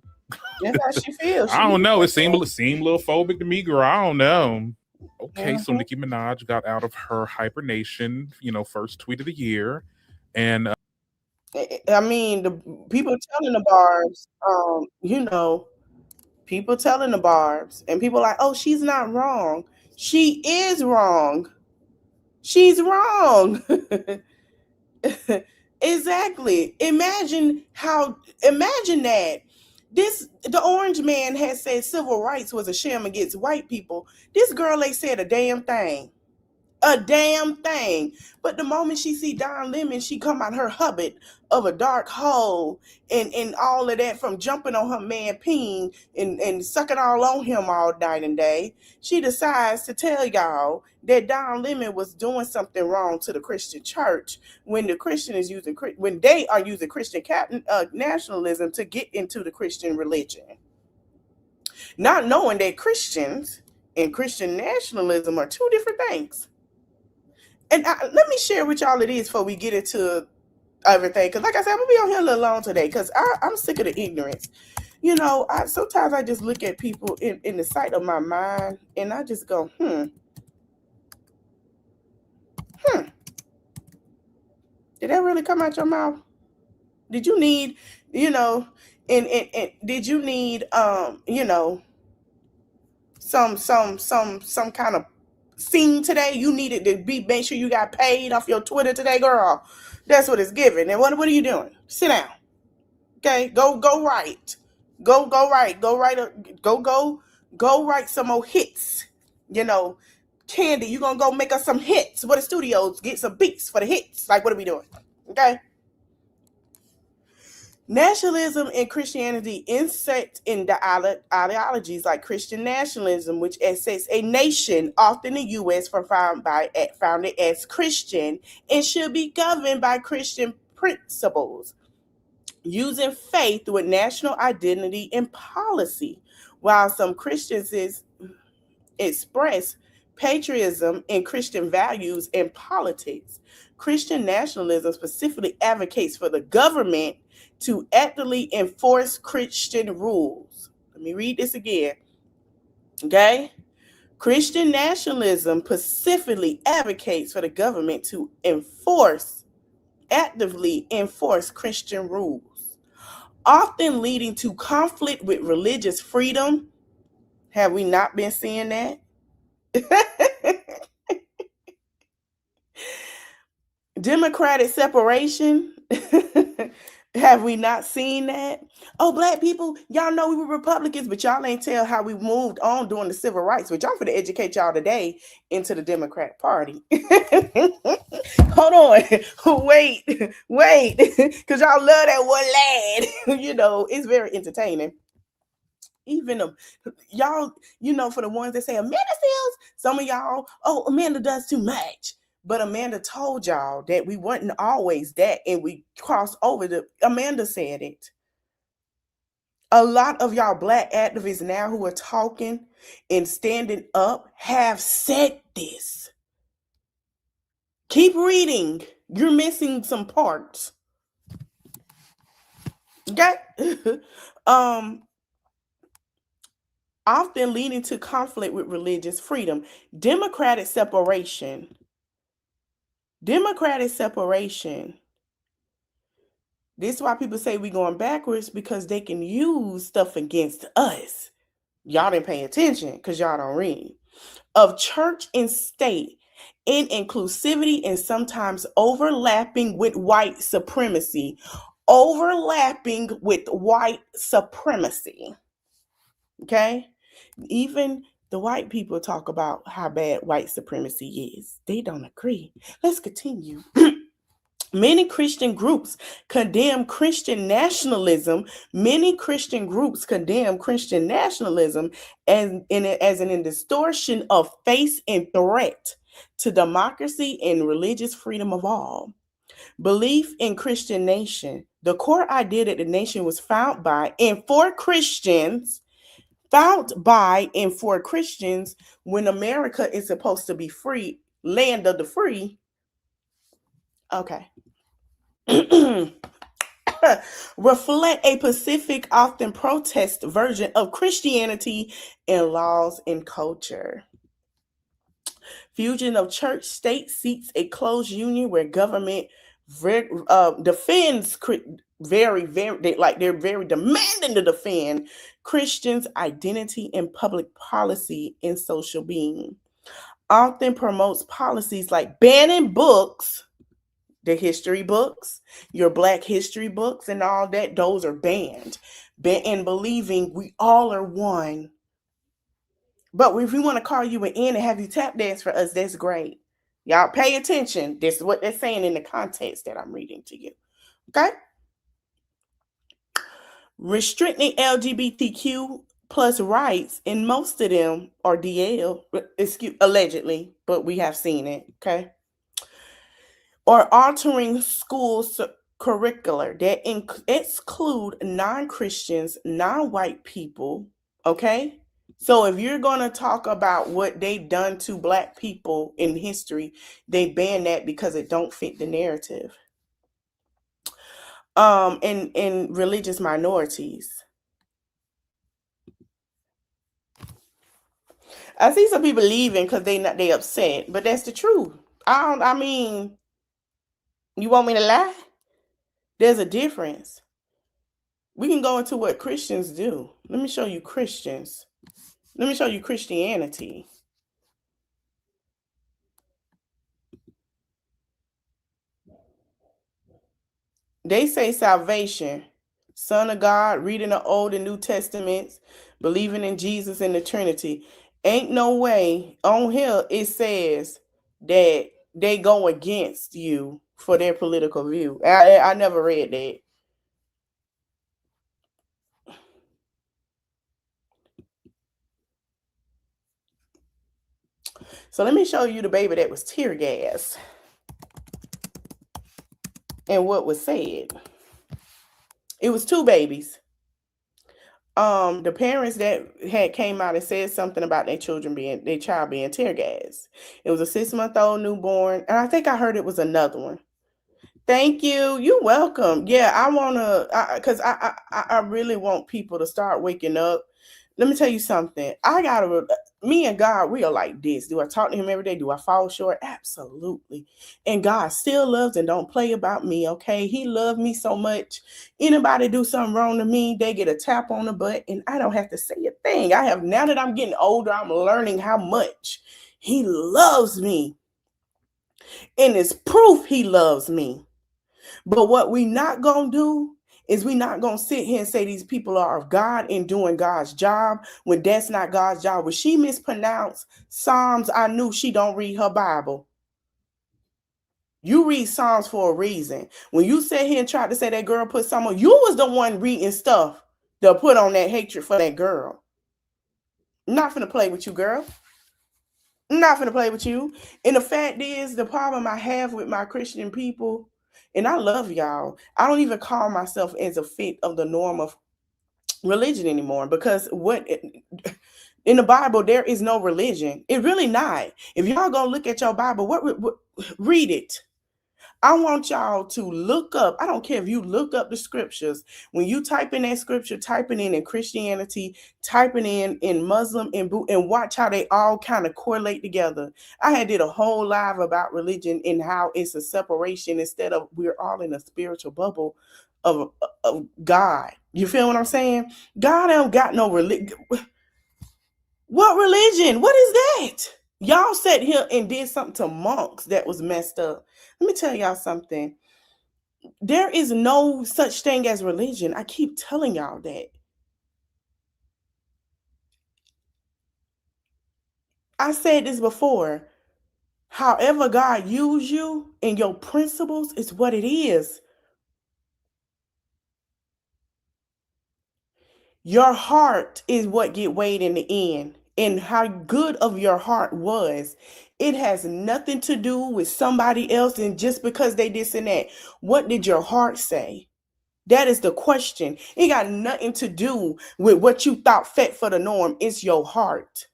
That's how she feels. I don't know. It seemed a little phobic to me, girl. I don't know. Okay, so Nicki Minaj got out of her hibernation, first tweet of the year. And I mean, the people telling the barbs, people telling the barbs, and people like, oh, she's not wrong. She is wrong. She's wrong. Exactly. Imagine that. The orange man has said civil rights was a sham against white people. This girl ain't said a damn thing. A damn thing. But the moment she see Don Lemon, she come out her hubbard of a dark hole and all of that from jumping on her man peen and sucking all on him all night and day. She decides to tell y'all that Don Lemon was doing something wrong to the Christian church when they are using Christian nationalism to get into the Christian religion. Not knowing that Christians and Christian nationalism are two different things. And let me share with y'all it is before we get into everything. Because like I said, I'm going to be on here a little long today because I'm sick of the ignorance. Sometimes I just look at people in the sight of my mind and I just go, Did that really come out your mouth? Did you need, and did you need, some kind of scene today? You needed to make sure you got paid off your Twitter today, girl. That's what it's giving. And what are you doing? Sit down. Okay, go write. Go write. Go write some more hits. Candy, you gonna go make us some hits for the studios, get some beats for the hits. Like, what are we doing? Okay. Nationalism and Christianity intersect in the ideologies like Christian nationalism, which sets a nation, often the U.S., founded as Christian and should be governed by Christian principles, using faith with national identity and policy, while some Christians express patriotism and Christian values in politics. Christian nationalism specifically advocates for the government to actively enforce Christian rules. Let me read this again. Okay? Christian nationalism specifically advocates for the government to actively enforce Christian rules, often leading to conflict with religious freedom. Have we not been seeing that? Democratic separation Have we not seen that? Oh, black people, y'all know we were Republicans, but y'all ain't tell how we moved on during the civil rights. But y'all for to educate y'all today into the Democrat Party. Hold on, wait, because y'all love that one lad. It's very entertaining. Even y'all, for the ones that say Amanda feels, some of y'all, oh, Amanda does too much. But Amanda told y'all that we weren't always that, and we crossed over. Amanda said it. A lot of y'all black activists now who are talking and standing up have said this. Keep reading. You're missing some parts. Okay? Often leading to conflict with religious freedom. Democratic separation. This is why people say we're going backwards, because they can use stuff against us. Y'all didn't pay attention because y'all don't read. Of church and state in inclusivity and sometimes overlapping with white supremacy. Overlapping with white supremacy. Okay? Even the white people talk about how bad white supremacy is. They don't agree. Let's continue. Many Christian groups condemn Christian nationalism. Many Christian groups condemn Christian nationalism as an distortion of faith and threat to democracy and religious freedom of all. Belief in Christian nation. The core idea that the nation was found by and for Christians, when America is supposed to be free, land of the free. Okay. Reflect a Pacific, often protest version of Christianity in laws and culture. Fusion of church state seeks a close union where government defends they're very demanding to defend Christians' identity and public policy and social being. Often promotes policies like banning books, the history books, your Black history books and all that, those are banned. And believing we all are one. But if we want to call you an in and have you tap dance for us, that's great. Y'all pay attention. This is what they're saying in the context that I'm reading to you. Okay? Restricting LGBTQ plus rights, and most of them are DL, allegedly, but we have seen it. Okay? Or altering schools curricular that exclude non-Christians, non-white people. Okay? So if you're going to talk about what they've done to Black people in history, they ban that because it don't fit the narrative. And religious minorities. I see some people leaving because they upset, but that's the truth. I mean, you want me to lie? There's a difference. We can go into what Christians do. Let me show you Christians. Let me show you Christianity. They say salvation, Son of God, reading the Old and New Testaments, believing in Jesus and the Trinity. Ain't no way on here it says that they go against you for their political view. I never read that. So let me show you the baby that was tear gas and what was said. It was two babies. The parents that had came out and said something about their child being tear gas. It was a 6-month-old newborn, and I think I heard it was another one. Thank you. You're welcome. Yeah, I wanna, cause I really want people to start waking up. Let me tell you something. Me and God, we are like this. Do I talk to him every day? Do I fall short? Absolutely. And God still loves and don't play about me, okay? He loved me so much. Anybody do something wrong to me, they get a tap on the butt and I don't have to say a thing. Now that I'm getting older, I'm learning how much he loves me. And it's proof he loves me. But what we not going to do is we not going to sit here and say these people are of God and doing God's job when that's not God's job. When she mispronounced Psalms, I knew she don't read her Bible. You read Psalms for a reason. When you sat here and tried to say that girl put something on, you was the one reading stuff to put on that hatred for that girl. I'm not finna play with you, girl. I'm not finna play with you. And the fact is, the problem I have with my Christian people, and I love y'all, I don't even call myself as a fit of the norm of religion anymore, because in the Bible there is no religion. It really not. If y'all gonna look at your Bible, what read it. I want y'all to look up. I don't care if you look up the scriptures. When you type in that scripture, typing in Christianity, typing in Muslim and watch how they all kind of correlate together. I had did a whole live about religion and how it's a separation instead of we're all in a spiritual bubble of God. You feel what I'm saying? God don't got no religion. What religion? What is that? Y'all sat here and did something to monks that was messed up. Let me tell y'all something. There is no such thing as religion. I keep telling y'all that. I said this before. However God used you and your principles is what it is. Your heart is what get weighed in the end, and how good of your heart was. It has nothing to do with somebody else and just because they this and that. What did your heart say? That is the question. It got nothing to do with what you thought fit for the norm. It's your heart.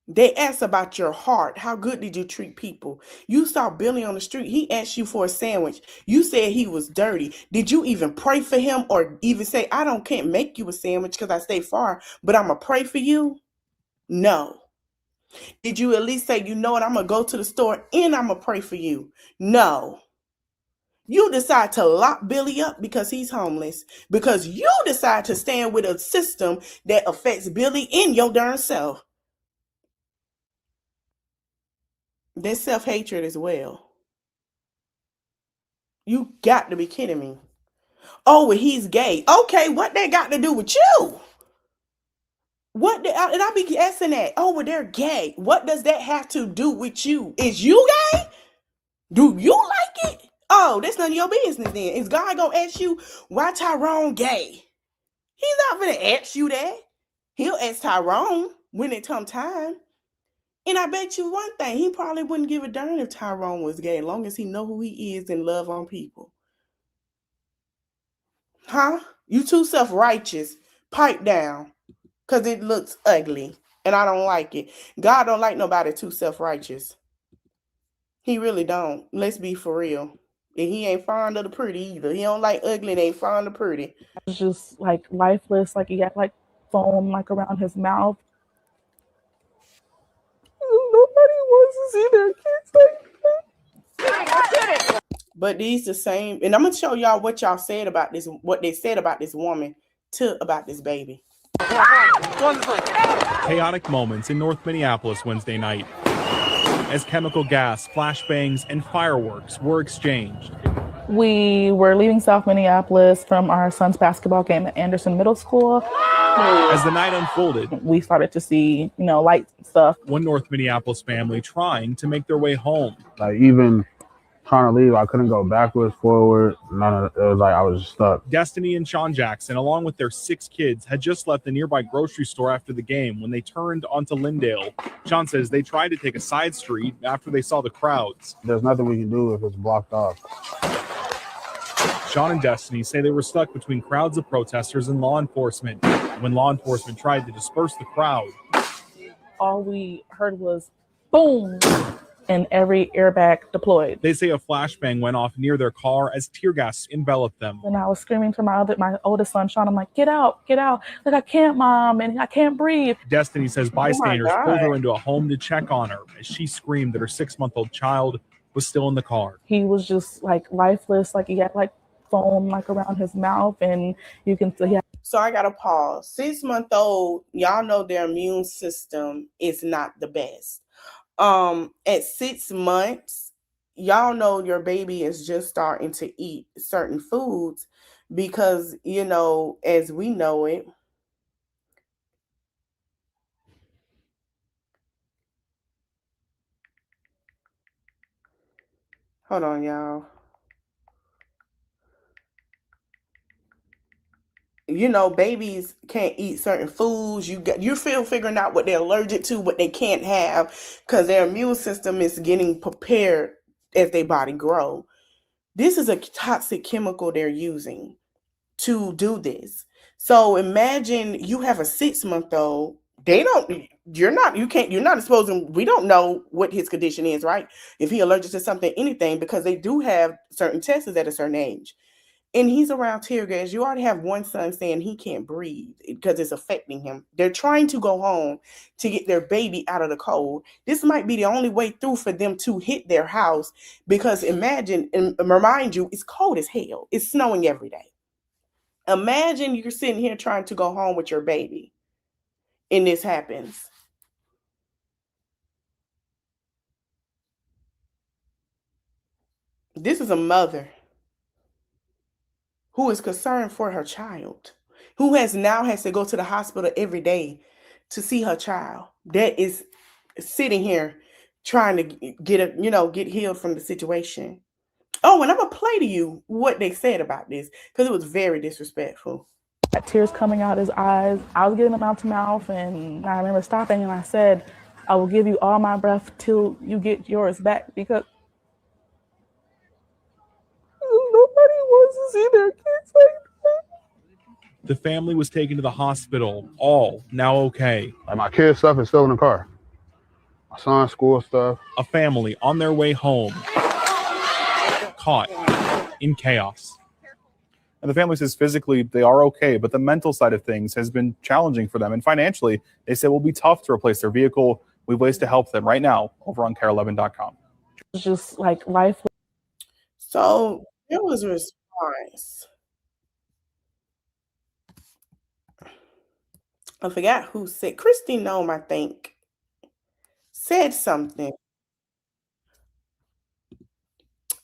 They asked about your heart. How good did you treat people? You saw Billy on the street. He asked you for a sandwich. You said he was dirty. Did you even pray for him or even say, can't make you a sandwich because I stay far, but I'm going to pray for you? No. Did you at least say, you know what, I'm going to go to the store and I'm going to pray for you? No. You decide to lock Billy up because he's homeless, because you decide to stand with a system that affects Billy and your darn self. There's self-hatred as well. You got to be kidding me. Oh, well, he's gay. Okay, what that got to do with you? And I be asking that. Oh, well, they're gay. What does that have to do with you? Is you gay? Do you like it? Oh, that's none of your business then. Is God gonna ask you why Tyrone gay? He's not gonna ask you that. He'll ask Tyrone when it come time. And I bet you one thing, he probably wouldn't give a darn if Tyrone was gay, as long as he know who he is and love on people. Huh? You too self-righteous. Pipe down. Because it looks ugly. And I don't like it. God don't like nobody too self-righteous. He really don't. Let's be for real. And he ain't fond of the pretty either. He don't like ugly and ain't fond of pretty. It's just like lifeless, like he had like foam like around his mouth. Nobody wants to see their kids like that. But these the same, and I'm gonna show y'all what y'all said about this, what they said about this woman about this baby. Chaotic moments in North Minneapolis Wednesday night as chemical gas, flashbangs, and fireworks were exchanged. We were leaving South Minneapolis from our son's basketball game at Anderson Middle School. As the night unfolded, we started to see, lights and stuff. One North Minneapolis family trying to make their way home. Like, even trying to leave, I couldn't go backwards, forward. None of it. It was like I was stuck. Destiny and Sean Jackson, along with their 6 kids, had just left the nearby grocery store after the game when they turned onto Lyndale. Sean says they tried to take a side street after they saw the crowds. There's nothing we can do if it's blocked off. Sean and Destiny say they were stuck between crowds of protesters and law enforcement. When law enforcement tried to disperse the crowd, all we heard was boom, and every airbag deployed. They say a flashbang went off near their car as tear gas enveloped them. And I was screaming to my oldest son, Sean. I'm like, get out. Like, I can't, Mom, and I can't breathe. Destiny says bystanders pulled her into a home to check on her as she screamed that her 6-month-old child was still in the car. He was just like lifeless, like he had like foam like around his mouth, and you can see. So I gotta pause. 6-month-old, y'all know their immune system is not the best. At 6 months, y'all know your baby is just starting to eat certain foods because, as we know it, hold on, y'all. Babies can't eat certain foods. You're still figuring out what they're allergic to, what they can't have, because their immune system is getting prepared as their body grow. This is a toxic chemical they're using to do this. So imagine you have a 6-month-old. You're not supposed to, we don't know what his condition is, right? If he allergic to something, anything, because they do have certain tests at a certain age. And he's around tear gas. You already have one son saying he can't breathe because it's affecting him. They're trying to go home to get their baby out of the cold. This might be the only way through for them to hit their house, because imagine, and remind you, it's cold as hell. It's snowing every day. Imagine you're sitting here trying to go home with your baby and this happens. This is a mother who is concerned for her child, who has to go to the hospital every day to see her child, that is sitting here trying to get healed from the situation. Oh, and I'm gonna play to you what they said about this, because it was very disrespectful. Tears coming out his eyes. I was getting them mouth to mouth, and I remember stopping and I said, I will give you all my breath till you get yours back, because nobody wants to see their kids like that. The family was taken to the hospital, all now okay. Like, my kids' stuff is still in the car. My son's school stuff. A family on their way home, caught in chaos. And the family says physically they are okay, but the mental side of things has been challenging for them. And financially, they say it will be tough to replace their vehicle. We have ways to help them right now over on care11.com. It's just like life. So there was a response. I forgot who said, Christy Nome, I think, said something.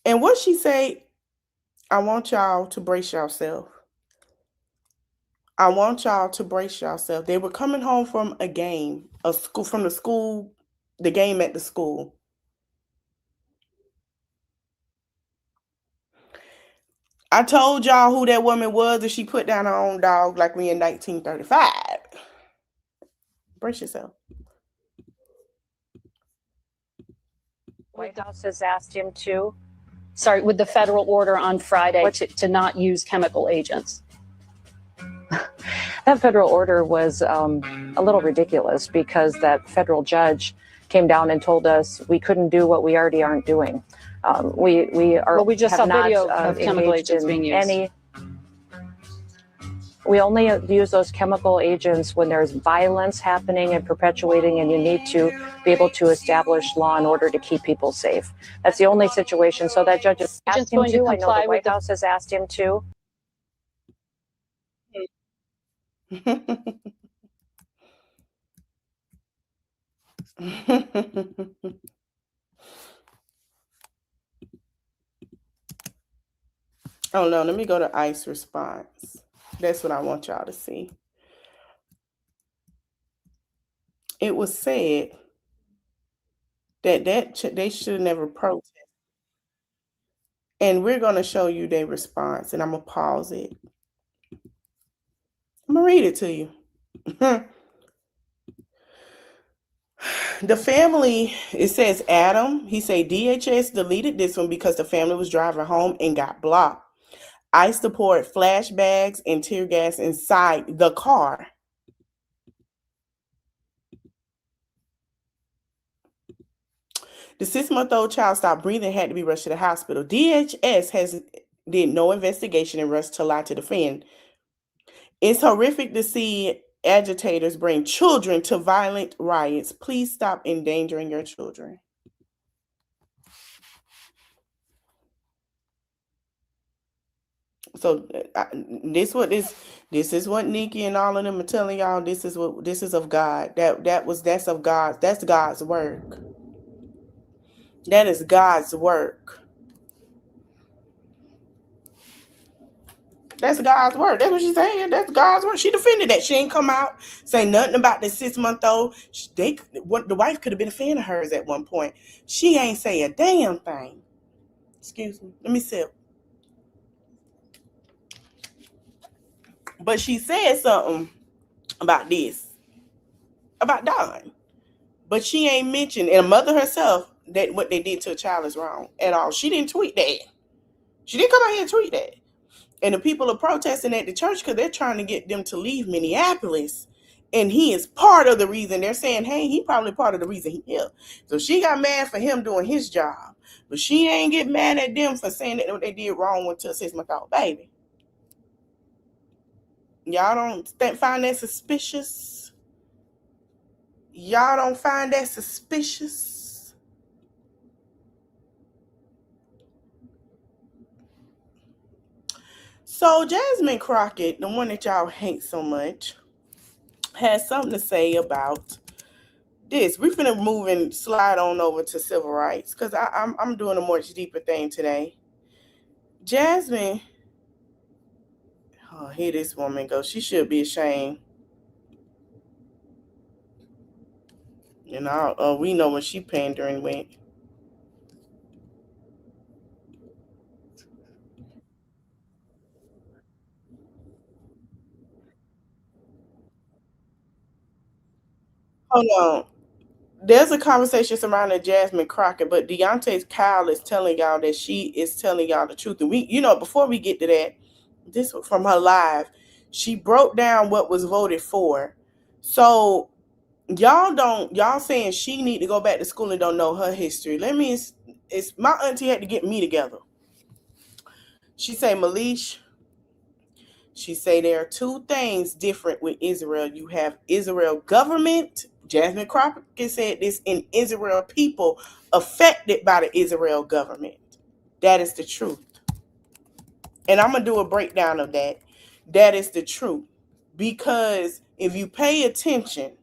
And what she said, I want y'all to brace yourself. I want y'all to brace yourself. They were coming home from a game, the game at the school. I told y'all who that woman was, and she put down her own dog like we in 1935. Brace yourself. White House has asked him to, with the federal order on Friday to not use chemical agents. That federal order was a little ridiculous, because that federal judge came down and told us we couldn't do what we already aren't doing. We just saw video of chemical agents being used. We only use those chemical agents when there's violence happening and perpetuating, and you need to be able to establish law and order to keep people safe. That's the only situation. So that judge has asked him to. I know the White House has asked him to. Oh no, let me go to ICE response. That's what I want y'all to see. It was said that they should never protest. And we're going to show you their response, and I'm going to pause it. I'm going to read it to you. The family, it says Adam, he said DHS deleted this one because the family was driving home and got blocked. ICE deployed flashbangs and tear gas inside the car. The 6-month-old child stopped breathing and had to be rushed to the hospital. DHS did no investigation and rushed to lie to defend. It's horrific to see agitators bring children to violent riots. Please stop endangering your children. So this is what Nicki and all of them are telling y'all. This is of God. That's of God. That's God's work. That is God's work. That's God's word. That's what she's saying. That's God's word. She defended that. She ain't come out say nothing about the 6-month-old. The wife could have been a fan of hers at one point. She ain't say a damn thing. Excuse me. Let me sip. But she said something about this, about Don. But she ain't mentioned, and a mother herself, that what they did to a child is wrong at all. She didn't tweet that. She didn't come out here and tweet that. And the people are protesting at the church because they're trying to get them to leave Minneapolis. And he is part of the reason. They're saying, hey, he probably part of the reason he here. So she got mad for him doing his job. But she ain't get mad at them for saying that what they did wrong with a 6-month-old baby. Y'all don't find that suspicious? Y'all don't find that suspicious? So Jasmine Crockett, the one that y'all hate so much, has something to say about this. We're finna slide on over to civil rights because I'm doing a much deeper thing today. Jasmine, oh, here this woman goes. She should be ashamed. You know, we know what she pandering with. Hold on. There's a conversation surrounding Jasmine Crockett, but Deontay's Kyle is telling y'all that she is telling y'all the truth. And we, before we get to that, this was from her live. She broke down what was voted for. So y'all saying she need to go back to school and don't know her history. It's my auntie had to get me together. She say, Malish, she say there are two things different with Israel. You have Israel government. Jasmine Crockett said this, in Israel people affected by the Israel government. That is the truth. And I'm going to do a breakdown of that. That is the truth. Because if you pay attention,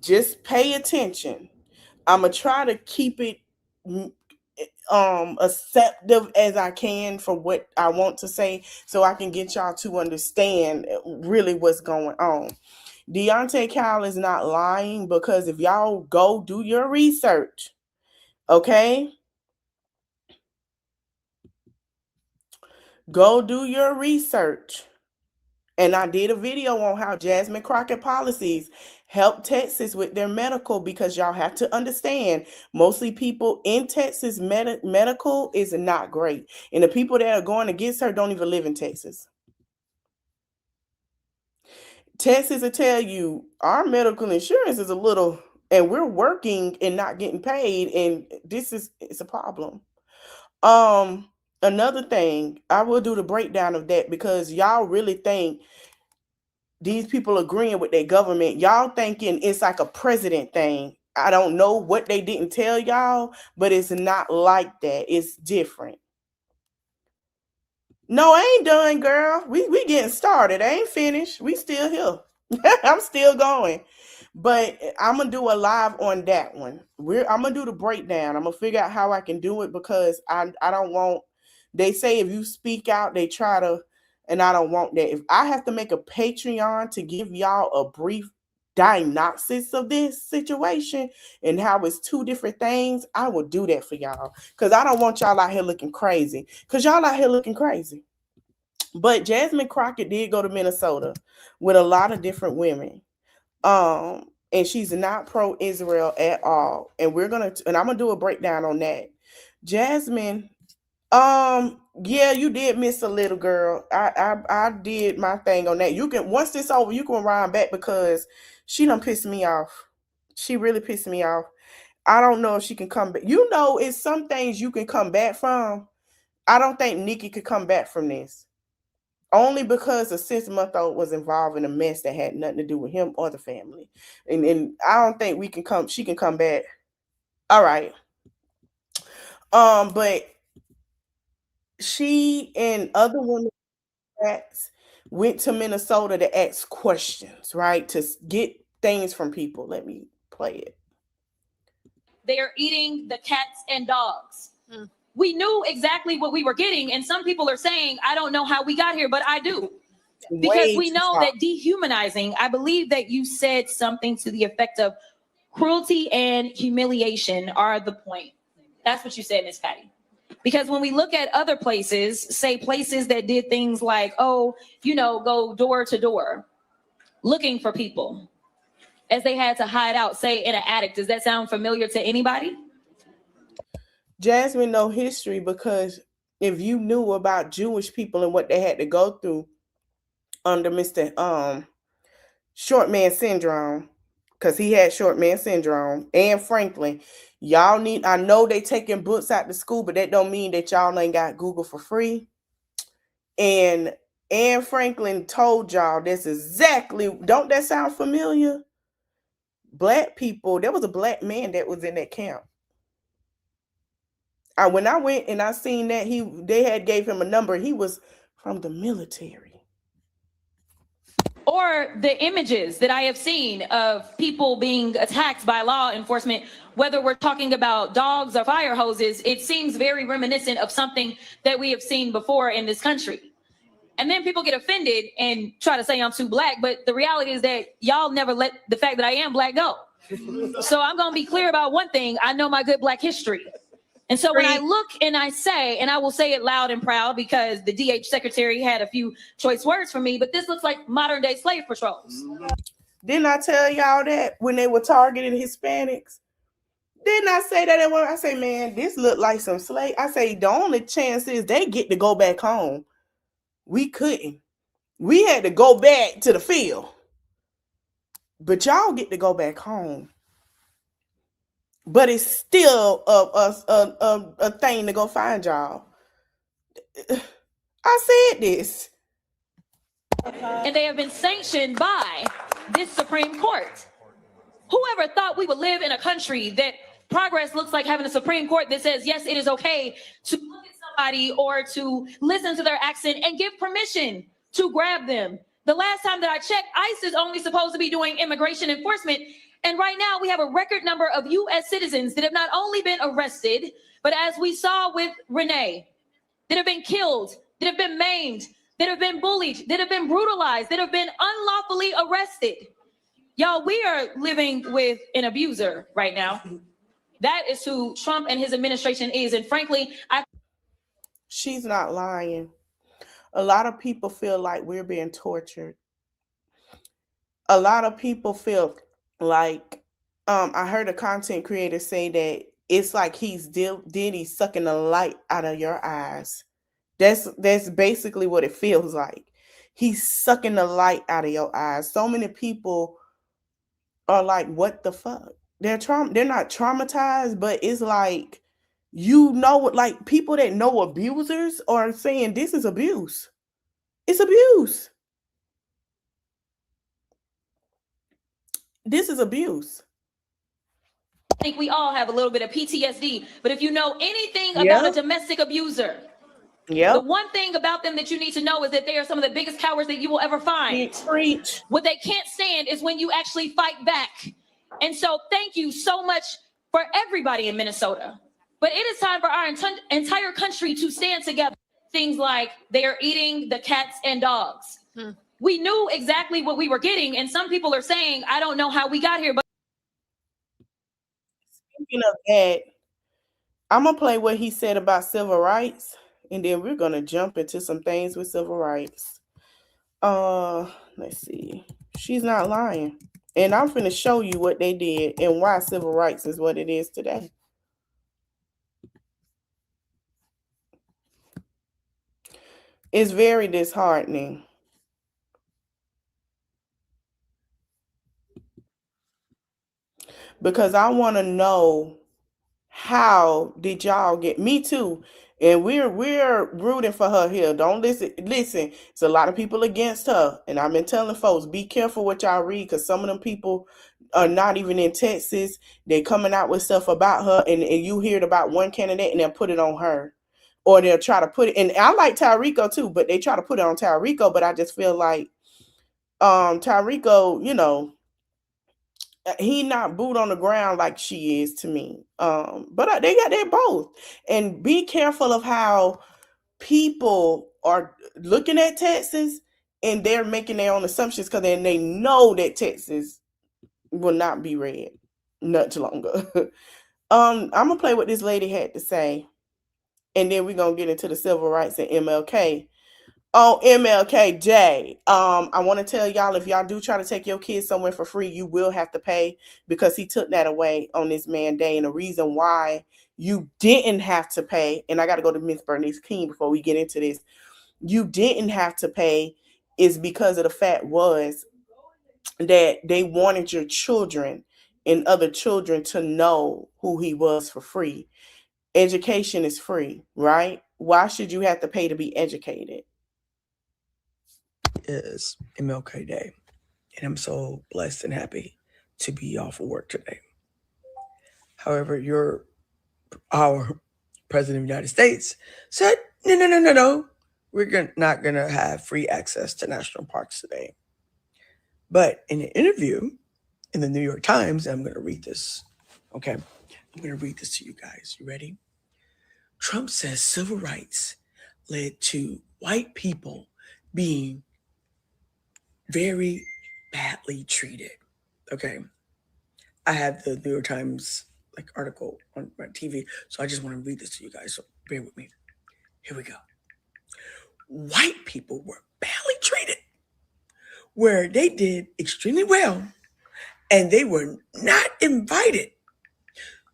just pay attention. I'm going to try to keep it acceptive as I can for what I want to say so I can get y'all to understand really what's going on. Deontay Kyle is not lying, because if y'all go do your research, okay? Go do your research. And I did a video on how Jasmine Crockett policies help Texas with their medical, because y'all have to understand, mostly people in Texas, medical is not great. And the people that are going against her don't even live in Texas. Texas will tell you our medical insurance is a little, and we're working and not getting paid, and it's a problem. Another thing, I will do the breakdown of that, because y'all really think these people agreeing with their government. Y'all thinking it's like a president thing. I don't know what they didn't tell y'all, but it's not like that. It's different. No, I ain't done, girl. We getting started. I ain't finished. We still here. I'm still going. But I'm gonna do a live on that one. I'm gonna do the breakdown. I'm gonna figure out how I can do it, because I don't want. They say if you speak out, they try to, and I don't want that. If I have to make a Patreon to give y'all a brief diagnosis of this situation and how it's two different things, I will do that for y'all, because I don't want y'all out here looking crazy. Because y'all out here looking crazy. But Jasmine Crockett did go to Minnesota with a lot of different women. And she's not pro-Israel at all. And I'm gonna do a breakdown on that. Jasmine, yeah, you did miss a little, girl. I did my thing on that. You can, once this over, you can run back, because she done pissed me off. She really pissed me off. I don't know if she can come back. It's some things you can come back from. I don't think Nicki could come back from this. Only because a 6-month-old was involved in a mess that had nothing to do with him or the family. And I don't think she can come back. All right. But she and other women went to Minnesota to ask questions, right? To get things from people. Let me play it. they are eating the cats and dogs. We knew exactly what we were getting, and some people are saying, I don't know how we got here, but I do. Because we know that dehumanizing, I believe that you said something to the effect of cruelty and humiliation are the point. That's what you said, Miss Patty. Because when we look at other places, say places that did things like, go door to door looking for people as they had to hide out, say in an attic. Does that sound familiar to anybody? Jasmine know history, because if you knew about Jewish people and what they had to go through under Mr. Short Man Syndrome, because he had short man syndrome, and Franklin, I know they taking books out to school, but that don't mean that y'all ain't got Google for free. And Anne Franklin told y'all this exactly. Don't that sound familiar? Black people, there was a black man that was in that camp. When I went and I seen that they had gave him a number, he was from the military. Or the images that I have seen of people being attacked by law enforcement, whether we're talking about dogs or fire hoses, it seems very reminiscent of something that we have seen before in this country. And then people get offended and try to say I'm too black, but the reality is that y'all never let the fact that I am black go. So I'm going to be clear about one thing. I know my good black history. And so when I look and I say, and I will say it loud and proud because the DH secretary had a few choice words for me, but this looks like modern day slave patrols. Didn't I tell y'all that when they were targeting Hispanics? Didn't I say that? I say, man, this looked like some slave. I say, the only chance is they get to go back home. We couldn't. We had to go back to the field. But y'all get to go back home. But it's still a thing to go find y'all. I said this. And they have been sanctioned by this Supreme Court. Whoever thought we would live in a country that progress looks like having a Supreme Court that says, yes, it is okay to look at somebody or to listen to their accent and give permission to grab them. The last time that I checked, ICE is only supposed to be doing immigration enforcement. And right now we have a record number of U.S. citizens that have not only been arrested, but as we saw with Renee, that have been killed, that have been maimed, that have been bullied, that have been brutalized, that have been unlawfully arrested. Y'all, we are living with an abuser right now. That is who Trump and his administration is. And frankly, she's not lying. A lot of people feel like we're being tortured. A lot of people feel like, I heard a content creator say that it's like Diddy sucking the light out of your eyes. That's basically what it feels like. He's sucking the light out of your eyes. So many people are like, what the fuck? They're not traumatized, but it's like, like people that know abusers are saying this is abuse. It's abuse. This is abuse. I think we all have a little bit of PTSD, but if you know anything about a domestic abuser, the one thing about them that you need to know is that they are some of the biggest cowards that you will ever find. Preach. What they can't stand is when you actually fight back. And so thank you so much for everybody in Minnesota. But it is time for our entire country to stand together. Things like they are eating the cats and dogs. We knew exactly what we were getting. And some people are saying, I don't know how we got here. But speaking of that, I'm going to play what he said about civil rights. And then we're going to jump into some things with civil rights. Let's see. She's not lying. And I'm going to show you what they did and why civil rights is what it is today. It's very disheartening. Because I want to know, how did y'all get me too? And we're rooting for her here. Don't listen. It's a lot of people against her. And I've been telling folks, be careful what y'all read, because some of them people are not even in Texas. They're coming out with stuff about her, and you hear it about one candidate and they'll put it on her. Or they'll try to put it, and I like Tyrico too, but they try to put it on Tyrico. But I just feel like Tyrico, he not boot on the ground like she is to me. But they're both. And be careful of how people are looking at Texas and they're making their own assumptions because then they know that Texas will not be red much longer. I'm gonna play what this lady had to say, and then we're gonna get into the civil rights and MLK. On MLK Day, I want to tell y'all, if y'all do try to take your kids somewhere for free, you will have to pay, because he took that away on this man day. And the reason why you didn't have to pay, and I got to go to Miss Bernice King before we get into this, you didn't have to pay is because of the fact was that they wanted your children and other children to know who he was for free. Education is free, right? Why should you have to pay to be educated? Is MLK Day, and I'm so blessed and happy to be off of work today. However, our President of the United States said, no, we're not going to have free access to national parks today. But in an interview in the New York Times, I'm going to read this. Okay, I'm going to read this to you guys. You ready? Trump says civil rights led to white people being very badly treated. Okay. I have the New York Times article on my TV, so I just want to read this to you guys. So bear with me. Here we go. White people were badly treated, where they did extremely well, and they were not invited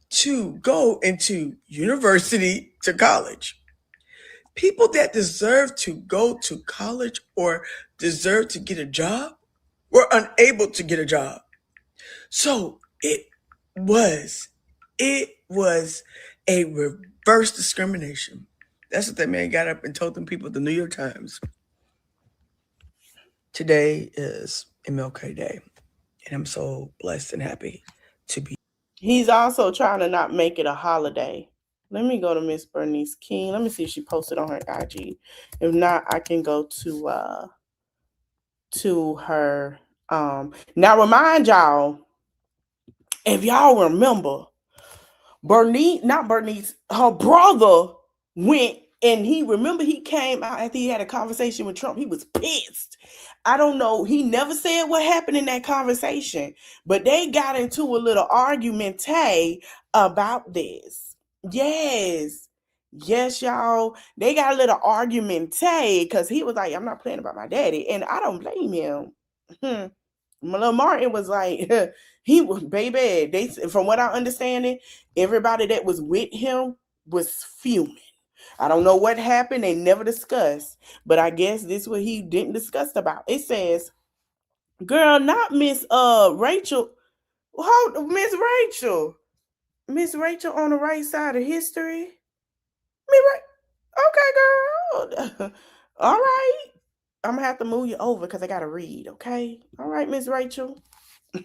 to go into university to college. People that deserve to go to college or deserve to get a job were unable to get a job. So it was a reverse discrimination. That's what that man got up and told them people at the New York Times. Today is MLK Day, and I'm so blessed and happy to be. He's also trying to not make it a holiday. Let me go to Miss Bernice King. Let me see if she posted on her IG. If not, I can go to her. Now remind y'all, if y'all remember, her brother went and he came out after he had a conversation with Trump. He was pissed. I don't know. He never said what happened in that conversation, but they got into a little argument about this. Yes, y'all. They got a little argument because he was like, I'm not playing about my daddy. And I don't blame him. Little Martin was like, he was, baby, from what I understand, everybody that was with him was fuming. I don't know what happened. They never discussed, but I guess this is what he didn't discuss about. It says, girl, not Miss Rachel. Miss Rachel on the right side of history. Okay, girl. All right. I'm gonna have to move you over because I gotta read. Okay. All right, Miss Rachel.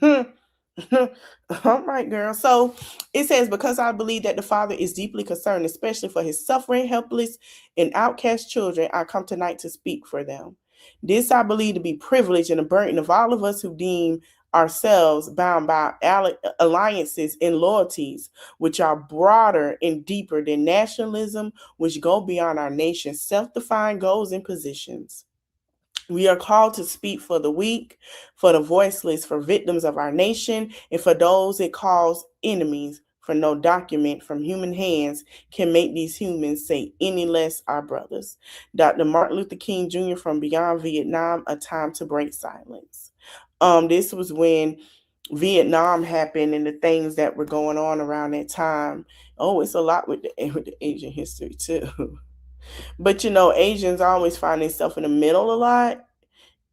All right, girl. So it says, because I believe that the Father is deeply concerned, especially for his suffering, helpless, and outcast children, I come tonight to speak for them. This I believe to be privilege and a burden of all of us who deem ourselves bound by alliances and loyalties, which are broader and deeper than nationalism, which go beyond our nation's self-defined goals and positions. We are called to speak for the weak, for the voiceless, for victims of our nation, and for those it calls enemies, for no document from human hands can make these humans say any less our brothers. Dr. Martin Luther King Jr. from Beyond Vietnam, A Time to Break Silence. This was when Vietnam happened and the things that were going on around that time. Oh, it's a lot with the Asian history too. But Asians always find themselves in the middle a lot.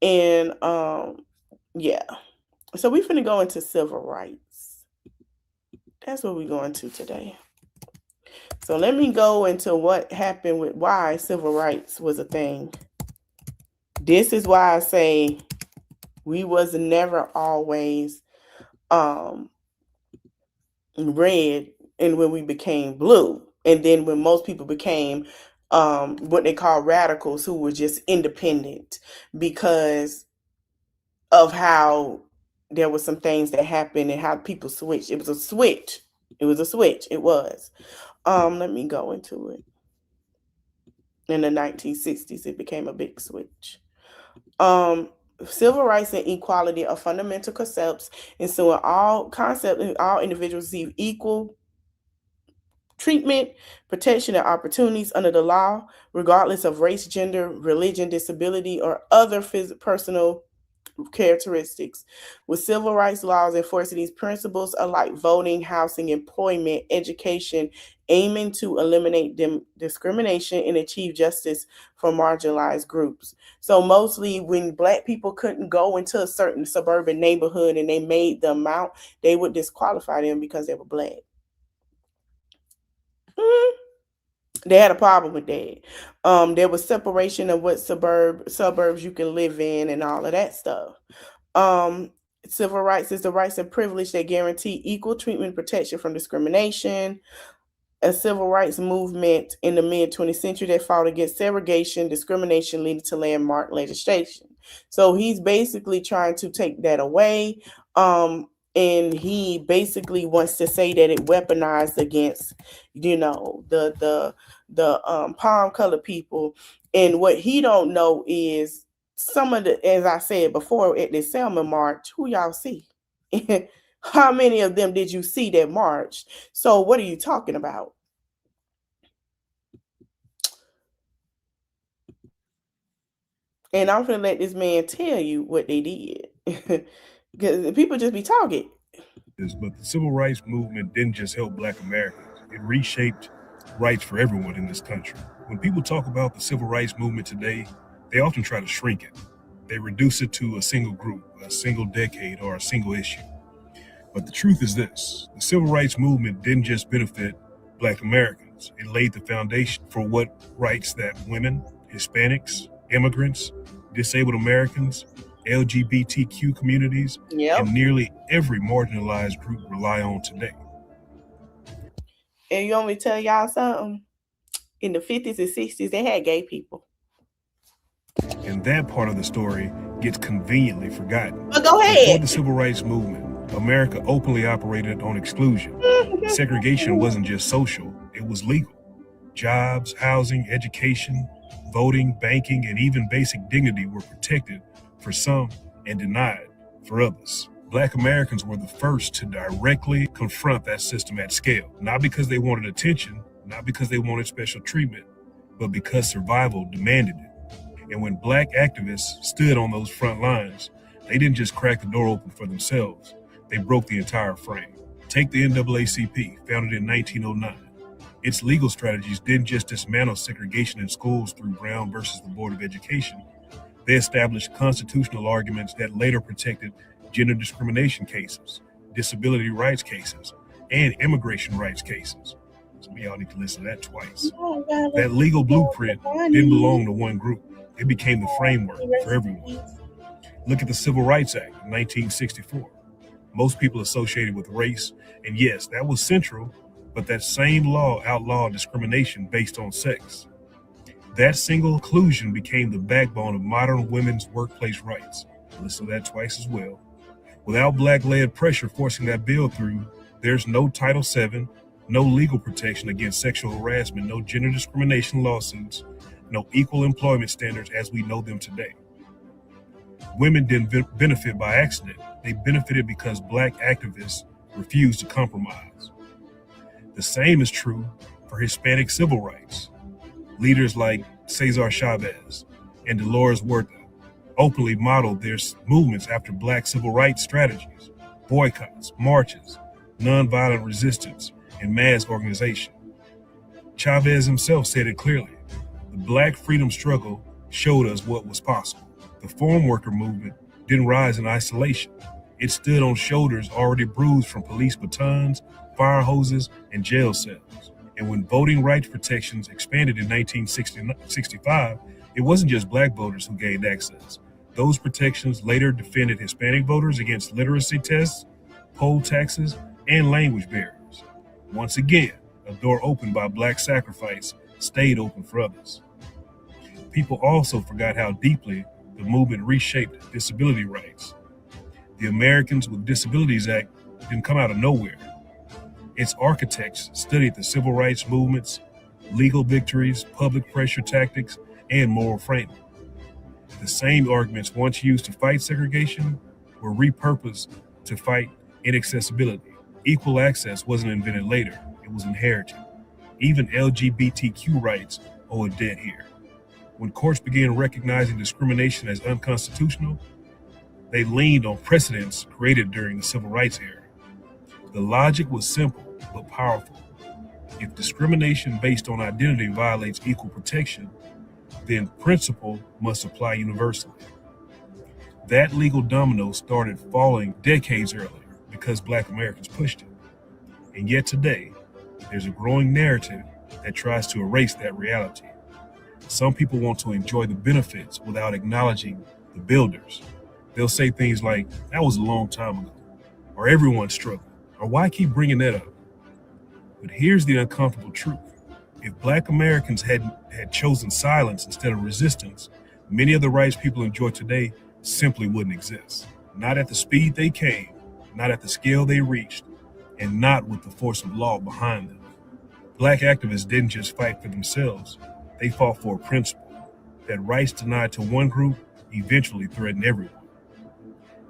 And yeah. So we're finna go into civil rights. That's what we're going to today. So let me go into what happened with why civil rights was a thing. This is why I say we was never always red, and when we became blue. And then when most people became what they call radicals, who were just independent because of how there was some things that happened and how people switched. It was a switch. It was a switch. It was. Let me go into it. In the 1960s, it became a big switch. Civil rights and equality are fundamental concepts ensuing all individuals receive equal treatment, protection, and opportunities under the law, regardless of race, gender, religion, disability, or other personal characteristics. With civil rights laws enforcing these principles are like voting, housing, employment, education, aiming to eliminate discrimination and achieve justice for marginalized groups. So mostly when Black people couldn't go into a certain suburban neighborhood and they made them out, they would disqualify them because they were Black. They had a problem with that. There was separation of what suburbs you can live in and all of that stuff. Civil rights is the rights and privilege that guarantee equal treatment, protection from discrimination. A civil rights movement in the mid-20th century that fought against segregation, discrimination, leading to landmark legislation. So he's basically trying to take that away. And he basically wants to say that it weaponized against, the palm colored people. And what he don't know is some of the, as I said before at the Selma March, who y'all see? How many of them did you see that marched? So what are you talking about? And I'm going to let this man tell you what they did. Because people just be talking. But the civil rights movement didn't just help Black Americans. It reshaped rights for everyone in this country. When people talk about the civil rights movement today, they often try to shrink it. They reduce it to a single group, a single decade, or a single issue. But the truth is this: the civil rights movement didn't just benefit Black Americans. It laid the foundation for what rights that women, Hispanics, immigrants, disabled Americans, LGBTQ communities, and nearly every marginalized group rely on today. And you want me to tell y'all something? In the 50s and 60s, they had gay people. And that part of the story gets conveniently forgotten. But go ahead. Before the civil rights movement, America openly operated on exclusion. Segregation wasn't just social, it was legal. Jobs, housing, education, voting, banking, and even basic dignity were protected for some and denied for others. Black Americans were the first to directly confront that system at scale, not because they wanted attention, not because they wanted special treatment, but because survival demanded it. And when Black activists stood on those front lines, they didn't just crack the door open for themselves, they broke the entire frame. Take the NAACP, founded in 1909. Its legal strategies didn't just dismantle segregation in schools through Brown versus the Board of Education. They established constitutional arguments that later protected gender discrimination cases, disability rights cases, and immigration rights cases. Some of y'all need to listen to that twice. That legal blueprint didn't belong to one group. It became the framework for everyone. Look at the Civil Rights Act of 1964. Most people associated with race, and yes, that was central, but that same law outlawed discrimination based on sex. That single inclusion became the backbone of modern women's workplace rights. Listen to that twice as well. Without Black-led pressure forcing that bill through, there's no Title VII, no legal protection against sexual harassment, no gender discrimination lawsuits, no equal employment standards as we know them today. Women didn't benefit by accident. They benefited because Black activists refused to compromise. The same is true for Hispanic civil rights. Leaders like Cesar Chavez and Dolores Huerta openly modeled their movements after Black civil rights strategies, boycotts, marches, nonviolent resistance, and mass organization. Chavez himself said it clearly: the Black freedom struggle showed us what was possible. The farm worker movement didn't rise in isolation. It stood on shoulders already bruised from police batons, fire hoses, and jail cells. And when voting rights protections expanded in 1965, it wasn't just Black voters who gained access. Those protections later defended Hispanic voters against literacy tests, poll taxes, and language barriers. Once again, a door opened by Black sacrifice stayed open for others. People also forgot how deeply the movement reshaped disability rights. The Americans with Disabilities Act didn't come out of nowhere. Its architects studied the civil rights movements, legal victories, public pressure tactics, and moral framing. The same arguments once used to fight segregation were repurposed to fight inaccessibility. Equal access wasn't invented later, it was inherited. Even LGBTQ rights owe a debt here. When courts began recognizing discrimination as unconstitutional, they leaned on precedents created during the civil rights era. The logic was simple but powerful. If discrimination based on identity violates equal protection, then principle must apply universally. That legal domino started falling decades earlier because Black Americans pushed it. And yet today, there's a growing narrative that tries to erase that reality. Some people want to enjoy the benefits without acknowledging the builders. They'll say things like, that was a long time ago, or everyone struggled, or why keep bringing that up? But here's the uncomfortable truth. If Black Americans had chosen silence instead of resistance, many of the rights people enjoy today simply wouldn't exist. Not at the speed they came, not at the scale they reached, and not with the force of law behind them. Black activists didn't just fight for themselves, they fought for a principle that rights denied to one group eventually threaten everyone.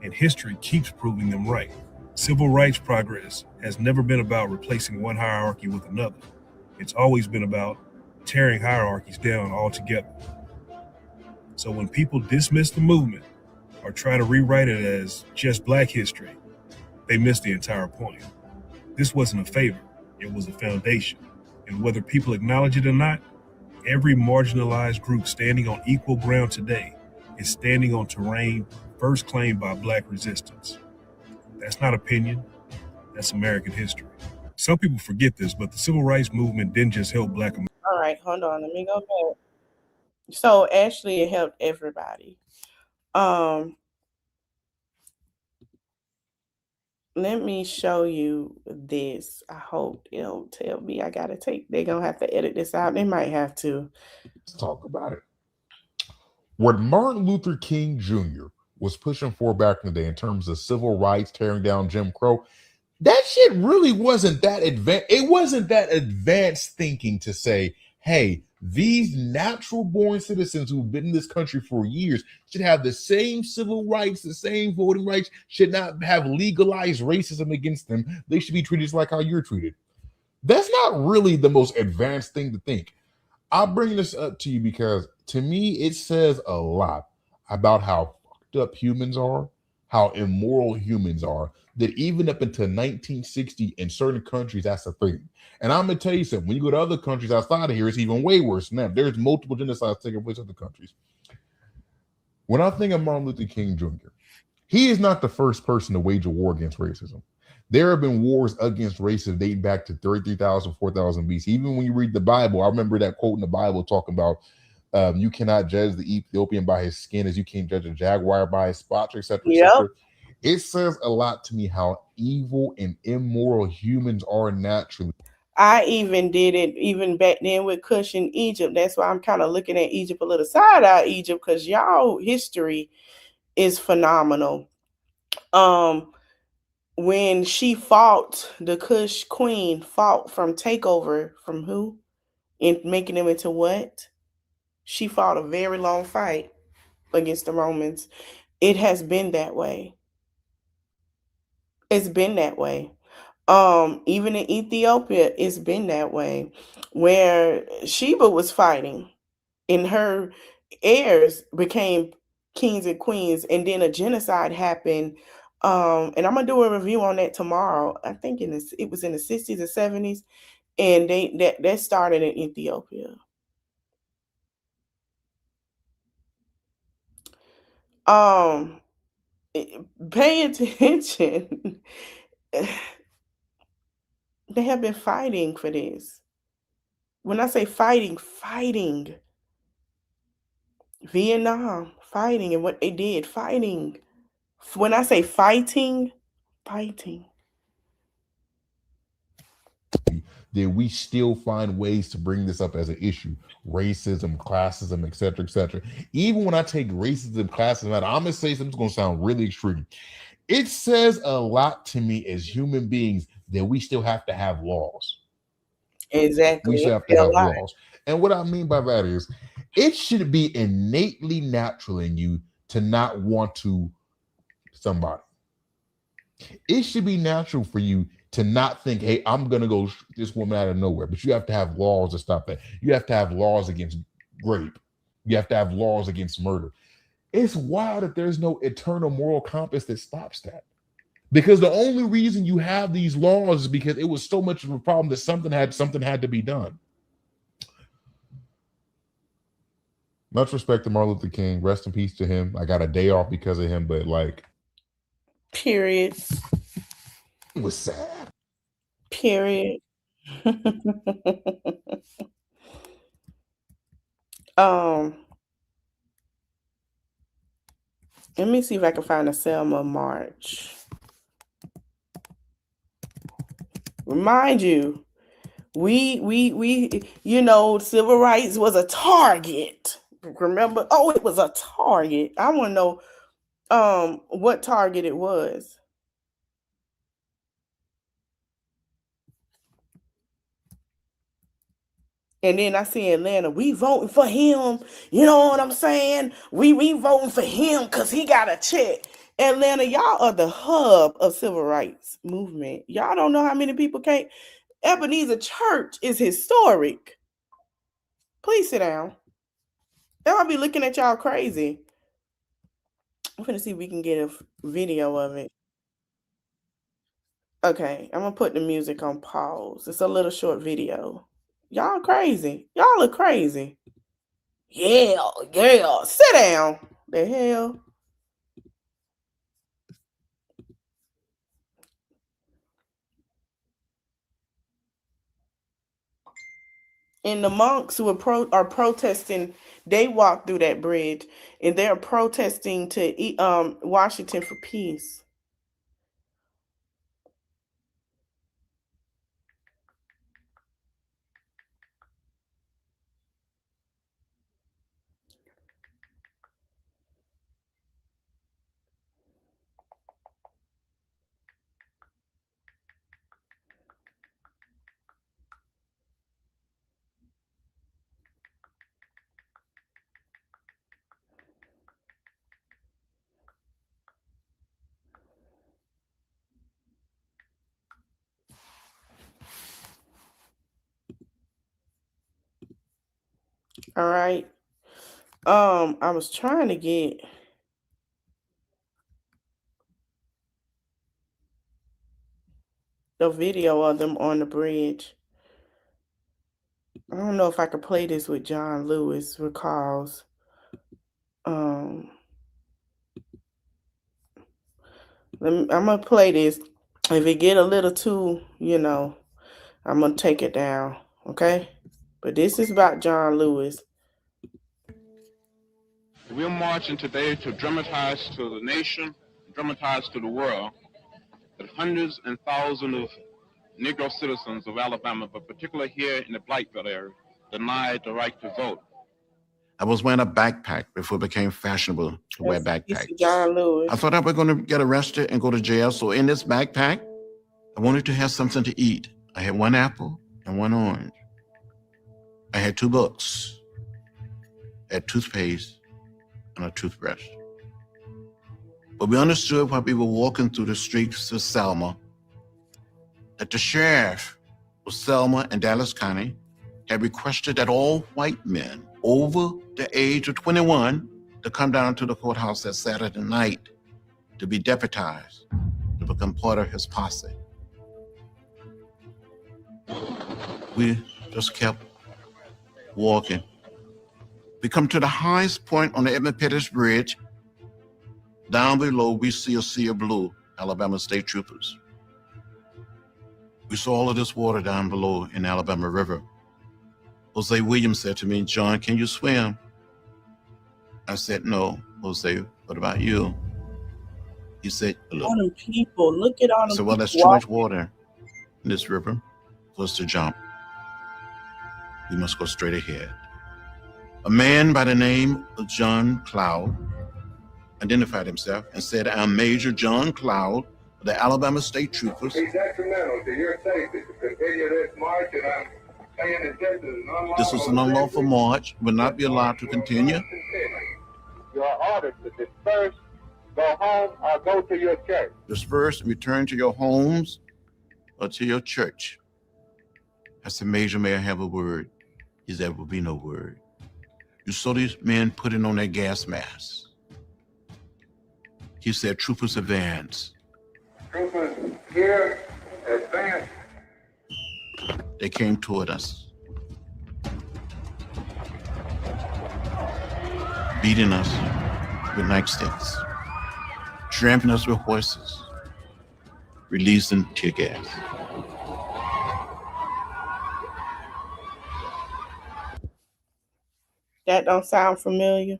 And history keeps proving them right. Civil rights progress has never been about replacing one hierarchy with another. It's always been about tearing hierarchies down altogether. So when people dismiss the movement or try to rewrite it as just Black history, they miss the entire point. This wasn't a favor, it was a foundation. And whether people acknowledge it or not, every marginalized group standing on equal ground today is standing on terrain first claimed by Black resistance. That's not opinion, that's American history. Some people forget this, but the civil rights movement didn't just help Black Americans. All right, hold on, let me go back. So actually it helped everybody. Let me show you this. I hope it don't tell me I gotta they're gonna have to edit this out. They might have to. Let's talk about it. What Martin Luther King Jr. was pushing for back in the day in terms of civil rights, tearing down Jim Crow, that shit really wasn't that advanced. It wasn't that advanced thinking to say, hey, these natural born citizens who've been in this country for years should have the same civil rights, the same voting rights, should not have legalized racism against them. They should be treated just like how you're treated. That's not really the most advanced thing to think. I'll bring this up to you because to me, it says a lot about how fucked up humans are, how immoral humans are, that even up until 1960 in certain countries, that's a thing. And I'm going to tell you something. When you go to other countries outside of here, it's even way worse than that. There's multiple genocides taking place in other countries. When I think of Martin Luther King Jr., he is not the first person to wage a war against racism. There have been wars against racism dating back to 33,000, 4,000 BC. Even when you read the Bible, I remember that quote in the Bible talking about you cannot judge the Ethiopian by his skin as you can't judge a jaguar by his spots, etc. Yep. It says a lot to me how evil and immoral humans are naturally. I even did it even back then with Cush in Egypt. That's why I'm kind of looking at Egypt a little side-eye Egypt, because y'all history is phenomenal. When she fought, the Cush queen fought from takeover from who? And making them into what? She fought a very long fight against the Romans. It has been that way. It's been that way. Even in Ethiopia, it's been that way, where Sheba was fighting and her heirs became kings and queens, and then a genocide happened. And I'm gonna do a review on that tomorrow. I think it was in the 60s and 70s, and that started in Ethiopia. Pay attention. They have been fighting for this. When I say fighting, Vietnam, fighting, and what they did, fighting. When I say fighting. that we still find ways to bring this up as an issue. Racism, classism, etc., etc. Even when I take racism, classism out, I'm gonna say something's gonna sound really extreme. It says a lot to me as human beings that we still have to have laws. Exactly. We still have to have laws. And what I mean by that is it should be innately natural in you to not want to somebody. It should be natural for you to not think, hey, I'm going to go shoot this woman out of nowhere. But you have to have laws to stop that. You have to have laws against rape. You have to have laws against murder. It's wild that there's no eternal moral compass that stops that. Because the only reason you have these laws is because it was so much of a problem that something had to be done. Much respect to Martin Luther King. Rest in peace to him. I got a day off because of him, but like, period. It was sad. Period. Let me see if I can find a Selma March. Remind you, we civil rights was a target. Remember? Oh, it was a target. I want to know what target it was. And then I see Atlanta, we voting for him. You know what I'm saying? We voting for him because he got a check. Atlanta, y'all are the hub of civil rights movement. Y'all don't know how many people can't. Ebenezer Church is historic. Please sit down. They'll be looking at y'all crazy. I'm gonna see if we can get a video of it. Okay, I'm gonna put the music on pause. It's a little short video. Y'all crazy. Y'all are crazy. Yeah. Sit down. The hell? And the monks who are protesting, they walk through that bridge and they're protesting to Washington for peace. All right. I was trying to get the video of them on the bridge. I don't know if I could play this with John Lewis recalls. I'm gonna play this. If it get a little too, I'm gonna take it down. Okay? But this is about John Lewis. We're marching today to dramatize to the nation, dramatize to the world, that hundreds and thousands of Negro citizens of Alabama, but particularly here in the Blackbelt area, denied the right to vote. I was wearing a backpack before it became fashionable to wear backpacks. John Lewis. I thought I was going to get arrested and go to jail, so in this backpack, I wanted to have something to eat. I had one apple and one orange. I had 2 books, I had toothpaste, and a toothbrush. But we understood while we were walking through the streets of Selma that the sheriff of Selma and Dallas County had requested that all white men over the age of 21 to come down to the courthouse that Saturday night to be deputized, to become part of his posse. We just kept walking. We come to the highest point on the Edmund Pettus Bridge. Down below, we see a sea of blue, Alabama State Troopers. We saw all of this water down below in the Alabama River. Jose Williams said to me, "John, can you swim?" I said, "No." Jose, "What about you?" He said, "Look." All them people, look at all them I said, "Well, there's too people much water in this river. was to jump. We must go straight ahead. A man by the name of John Cloud identified himself and said, "I'm Major John Cloud of the Alabama State Troopers." It's detrimental to your safety to continue this march, and I'm saying that this is an unlawful. This was an unlawful march, would not be allowed to continue. You are ordered to disperse, go home, or go to your church. Disperse and return to your homes or to your church. I said, "Major, may I have a word?" He said, "There will be no word." You saw these men putting on their gas masks. He said, "Troopers, advance." Troopers here, advance. They came toward us, beating us with nightsticks, trampling us with horses, releasing tear gas. That don't sound familiar.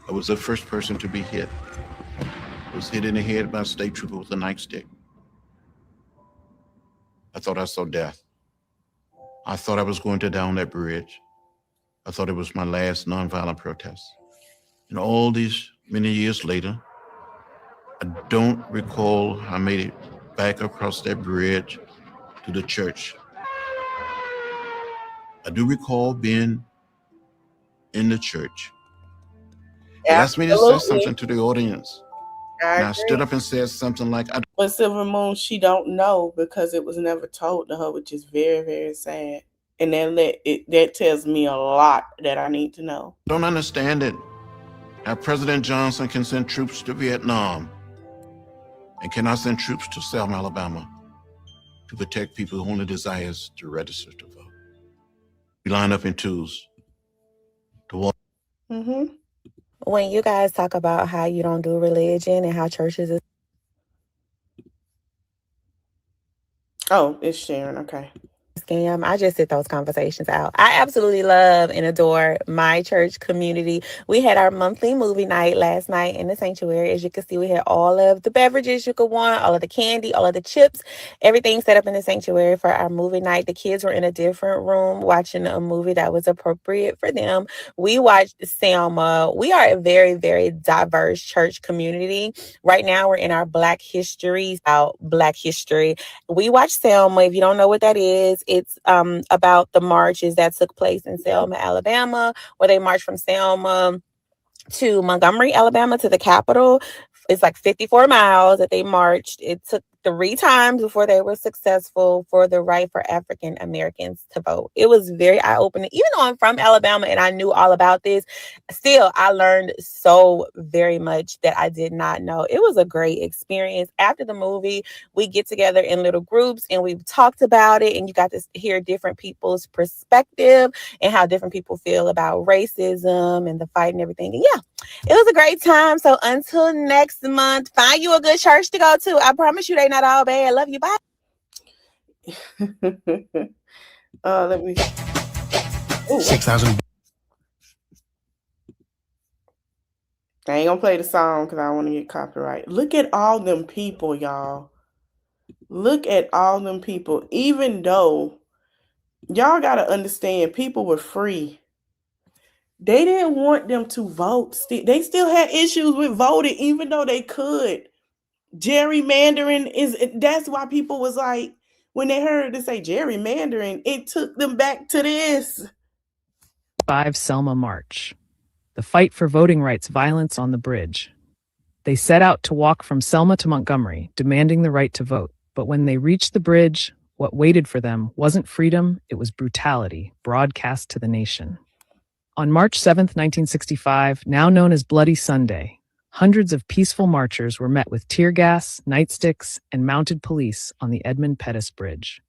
I was the first person to be hit. I was hit in the head by a state trooper with a nightstick. I thought I saw death. I thought I was going to down that bridge. I thought it was my last nonviolent protest. And all these many years later, I don't recall I made it back across that bridge to the church. I do recall being in the church. They asked me to say something to the audience. And I stood up and said something like, But Silver Moon, she don't know because it was never told to her, which is very, very sad. And that tells me a lot that I need to know. "Don't understand it. How President Johnson can send troops to Vietnam and cannot send troops to Selma, Alabama to protect people who only desires to register to vote. We line up in twos to walk." Mm-hmm. When you guys talk about how you don't do religion and how churches is Oh, it's Sharon. Okay. scam, I just sit those conversations out. I absolutely love and adore my church community. We had our monthly movie night last night in the sanctuary. As you can see, we had all of the beverages you could want, all of the candy, all of the chips, everything set up in the sanctuary for our movie night. The kids were in a different room watching a movie that was appropriate for them. We watched Selma. We are a very, very diverse church community. Right now, we're in our Black History. We watched Selma. If you don't know what that is, it's about the marches that took place in Selma, Alabama, where they marched from Selma to Montgomery, Alabama, to the Capitol. It's like 54 miles that they marched. It took 3 times before they were successful for the right for African Americans to vote. It was very eye-opening. Even though I'm from Alabama and I knew all about this, still I learned so very much that I did not know. It was a great experience. After the movie, we get together in little groups and we've talked about it, and you got to hear different people's perspective and how different people feel about racism and the fight and everything. And yeah, it was a great time. So until next month, find you a good church to go to. I promise you they not all bad. Love you. Bye. Let me. 6,000. I ain't gonna play the song because I don't want to get copyright. Look at all them people, y'all. Look at all them people. Even though y'all gotta understand, people were free. They didn't want them to vote. They still had issues with voting, even though they could. Gerrymandering that's why people was like, when they heard to say gerrymandering, it took them back to this. 5 Selma March. The fight for voting rights violence on the bridge. They set out to walk from Selma to Montgomery, demanding the right to vote. But when they reached the bridge, what waited for them wasn't freedom, it was brutality, broadcast to the nation. On March 7th, 1965, now known as Bloody Sunday, hundreds of peaceful marchers were met with tear gas, nightsticks, and mounted police on the Edmund Pettus Bridge.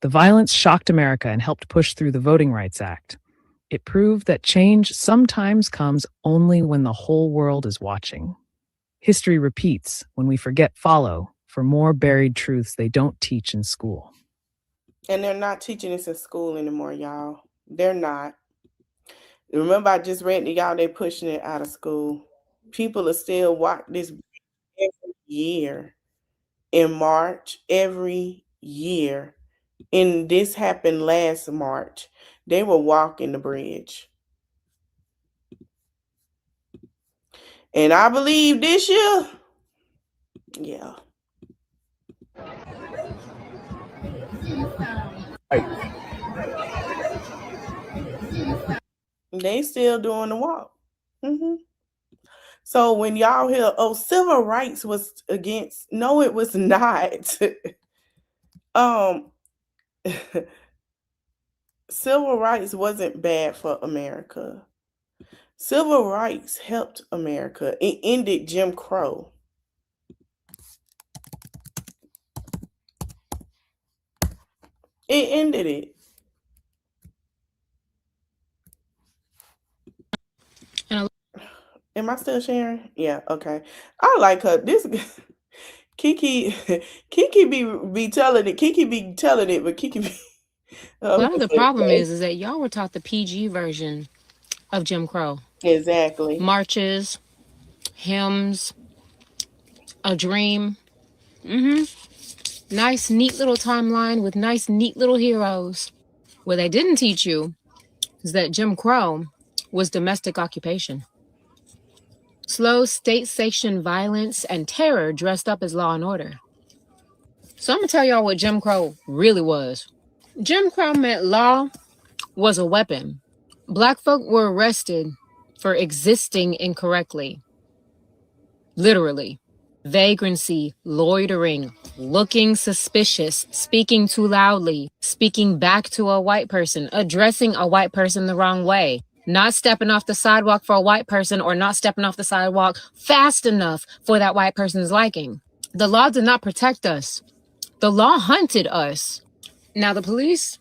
The violence shocked America and helped push through the Voting Rights Act. It proved that change sometimes comes only when the whole world is watching. History repeats when we forget follow for more buried truths they don't teach in school. And they're not teaching this in school anymore, y'all. They're not. Remember, I just read to y'all they're pushing it out of school. People are still watching this every year in March, every year. And this happened last March. They were walking the bridge. And I believe this year, yeah. They still doing the walk. So when y'all hear, oh, civil rights was against, no, it was not. Civil rights wasn't bad for America. Civil rights helped America. It ended Jim Crow. It ended it. Am I still sharing? Yeah, okay. I like her. This Kiki be telling it. Kiki be telling it, but Kiki be Part of the problem is that y'all were taught the PG version of Jim Crow. Exactly. Marches, hymns, a dream. Nice, neat little timeline with nice, neat little heroes. What they didn't teach you is that Jim Crow was domestic occupation. Slow, state-sanctioned violence and terror dressed up as law and order. So I'm gonna tell y'all what Jim Crow really was. Jim Crow meant law was a weapon. Black folk were arrested for existing incorrectly. Literally. Vagrancy, loitering, looking suspicious, speaking too loudly, speaking back to a white person, addressing a white person the wrong way, not stepping off the sidewalk for a white person or not stepping off the sidewalk fast enough for that white person's liking. The law did not protect us. The law hunted us. Now the police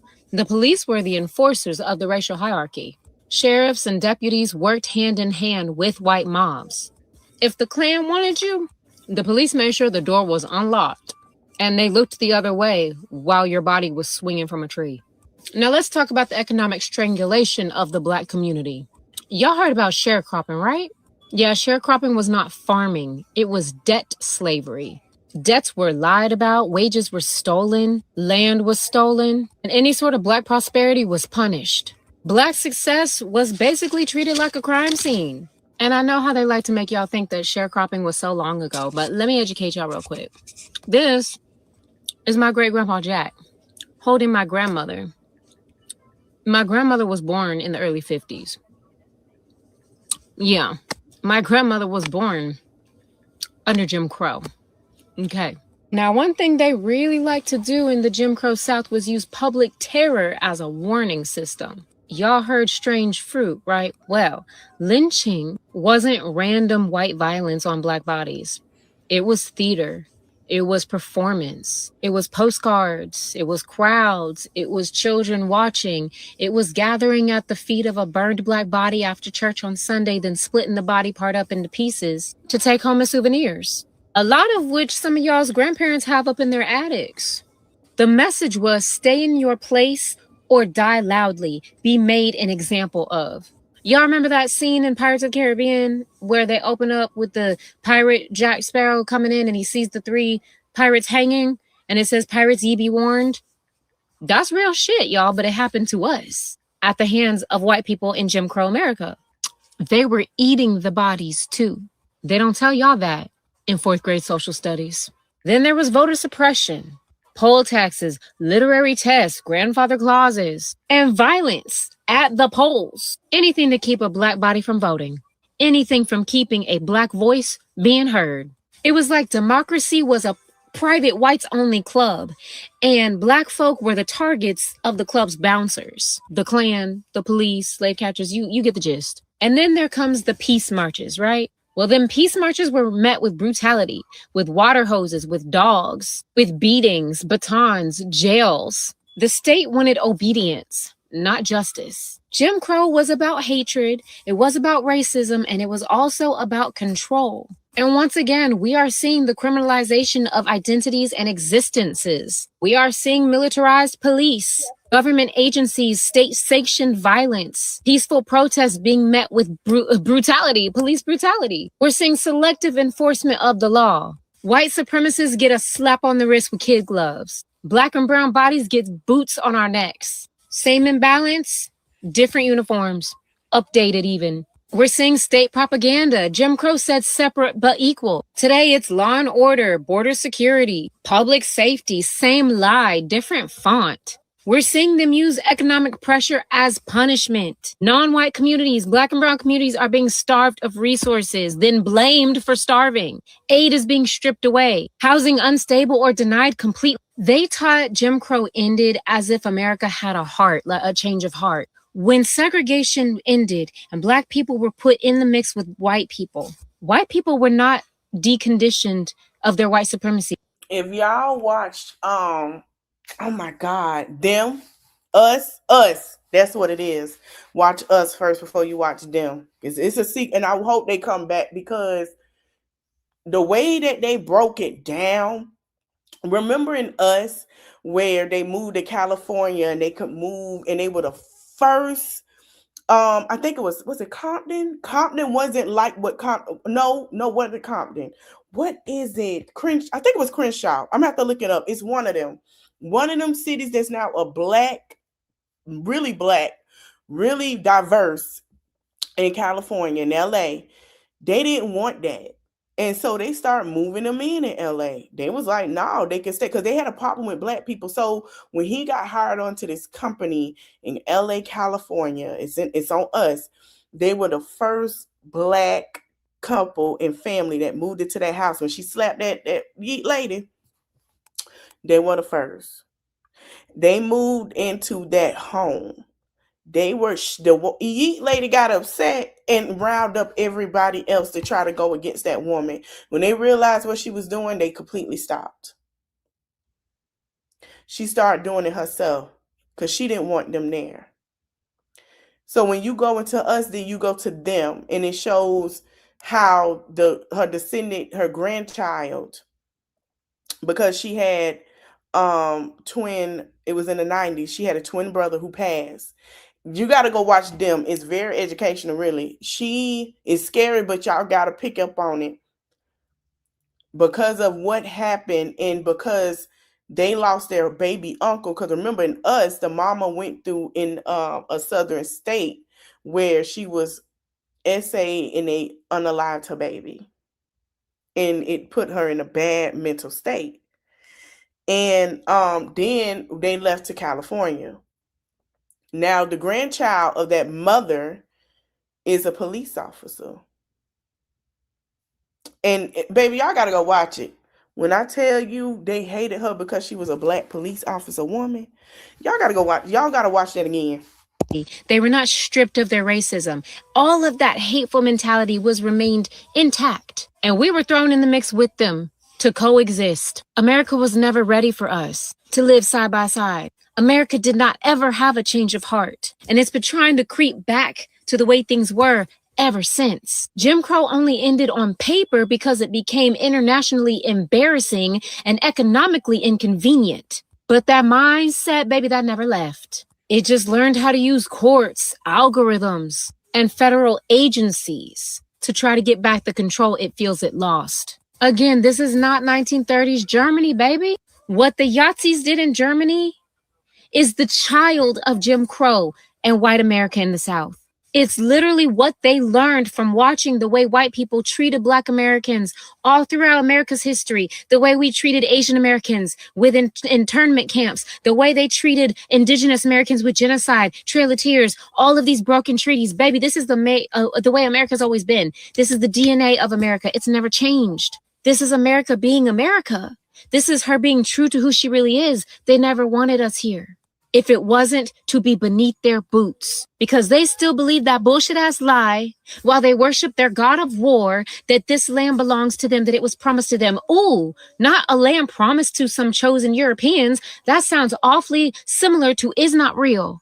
were the enforcers of the racial hierarchy. Sheriffs and deputies worked hand in hand with white mobs. If the Klan wanted you, the police made sure the door was unlocked, and they looked the other way while your body was swinging from a tree. Now let's talk about the economic strangulation of the Black community. Y'all heard about sharecropping, right? Yeah, sharecropping was not farming. It was debt slavery. Debts were lied about, wages were stolen, land was stolen, and any sort of Black prosperity was punished. Black success was basically treated like a crime scene. And I know how they like to make y'all think that sharecropping was so long ago, but let me educate y'all real quick. This is my great-grandpa Jack holding my grandmother. My grandmother was born in the early 50s. Yeah, my grandmother was born under Jim Crow. Okay. Now, one thing they really liked to do in the Jim Crow South was use public terror as a warning system. Y'all heard strange fruit, right? Well, lynching wasn't random white violence on Black bodies. It was theater. It was performance. It was postcards. It was crowds. It was children watching. It was gathering at the feet of a burned Black body after church on Sunday, then splitting the body part up into pieces to take home as souvenirs. A lot of which some of y'all's grandparents have up in their attics. The message was stay in your place or die loudly, be made an example of. Y'all remember that scene in Pirates of the Caribbean where they open up with the pirate Jack Sparrow coming in and he sees the 3 pirates hanging and it says, "Pirates, ye be warned"? That's real shit, y'all, but it happened to us at the hands of white people in Jim Crow America. They were eating the bodies too. They don't tell y'all that in 4th grade social studies. Then there was voter suppression, poll taxes, literary tests, grandfather clauses, and violence at the polls. Anything to keep a Black body from voting. Anything from keeping a Black voice being heard. It was like democracy was a private whites-only club, and Black folk were the targets of the club's bouncers. The Klan, the police, slave catchers, you get the gist. And then there comes the peace marches, right? Well, then peace marches were met with brutality, with water hoses, with dogs, with beatings, batons, jails. The state wanted obedience, not justice. Jim Crow was about hatred, it was about racism, and it was also about control. And once again, we are seeing the criminalization of identities and existences. We are seeing militarized police, Government agencies, state-sanctioned violence, peaceful protests being met with brutality, police brutality. We're seeing selective enforcement of the law. White supremacists get a slap on the wrist with kid gloves. Black and brown bodies get boots on our necks. Same imbalance, different uniforms, updated even. We're seeing state propaganda. Jim Crow said separate but equal. Today it's law and order, border security, public safety, same lie, different font. We're seeing them use economic pressure as punishment. Non-white communities, black and brown communities are being starved of resources, then blamed for starving. Aid is being stripped away. Housing unstable or denied completely. They taught Jim Crow ended as if America had a heart, a change of heart. When segregation ended and black people were put in the mix with white people were not deconditioned of their white supremacy. If y'all watched, oh my God, them, us, that's what it is. Watch Us first before you watch them. It's a secret, and I hope they come back because the way that they broke it down, remembering Us, where they moved to California and they could move, and they were the first, I think it was it Compton? Compton wasn't like what wasn't Compton. What is it? I think it was Crenshaw. I'm gonna have to look it up. It's one of them. One of them cities that's now a black, really diverse in California, in LA. They didn't want that. And so they started moving them in LA. They was like, no, they can stay because they had a problem with black people. So when he got hired onto this company in LA, California, it's on Us. They were the first black couple and family that moved into that house. When she slapped that yeet lady, they were the first. They moved into that home. The yeet lady got upset and riled up everybody else to try to go against that woman. When they realized what she was doing, they completely stopped. She started doing it herself because she didn't want them there. So when you go into Us, then you go to them, and it shows how her grandchild, because she had twin, it was in the 90s, she had a twin brother who passed. You got to go watch them. It's very educational, really. She is scary, but y'all got to pick up on it because of what happened and because they lost their baby uncle. Because remember, in Us, the mama went through in a southern state where she was essayed and they unalived her baby. And it put her in a bad mental state. And then they left to California. Now, the grandchild of that mother is a police officer. And baby, y'all got to go watch it. When I tell you they hated her because she was a black police officer woman, y'all got to go watch. Y'all got to watch that again. They were not stripped of their racism. All of that hateful mentality remained intact. And we were thrown in the mix with them to coexist. America was never ready for us to live side by side. America did not ever have a change of heart, and it's been trying to creep back to the way things were ever since. Jim Crow only ended on paper because it became internationally embarrassing and economically inconvenient. But that mindset, baby, that never left. It just learned how to use courts, algorithms, and federal agencies to try to get back the control it feels it lost. Again, this is not 1930s Germany, baby. What the Yahtzees did in Germany is the child of Jim Crow and white America in the South. It's literally what they learned from watching the way white people treated Black Americans all throughout America's history, the way we treated Asian Americans with internment camps, the way they treated Indigenous Americans with genocide, Trail of Tears, all of these broken treaties. Baby, this is the way America's always been. This is the DNA of America. It's never changed. This is America being America. This is her being true to who she really is. They never wanted us here if it wasn't to be beneath their boots, because they still believe that bullshit ass lie while they worship their god of war, that this land belongs to them, that it was promised to them. Ooh, not a land promised to some chosen Europeans. That sounds awfully similar to is not real.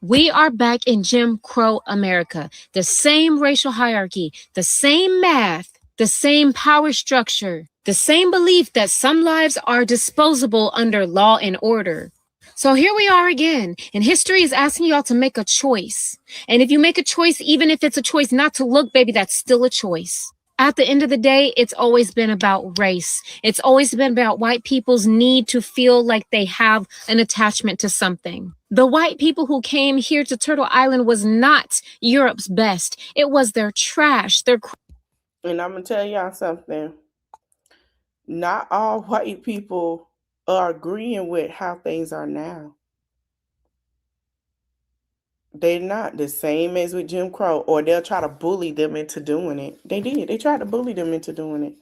We are back in Jim Crow America. The same racial hierarchy, the same math, the same power structure, the same belief that some lives are disposable under law and order. So here we are again, and history is asking y'all to make a choice. And if you make a choice, even if it's a choice not to look, baby, that's still a choice. At the end of the day, it's always been about race. It's always been about white people's need to feel like they have an attachment to something. The white people who came here to Turtle Island was not Europe's best. It was their trash, their... And I'm going to tell y'all something. Not all white people are agreeing with how things are now. They're not the same as with Jim Crow, or they'll try to bully them into doing it. They did. They tried to bully them into doing it.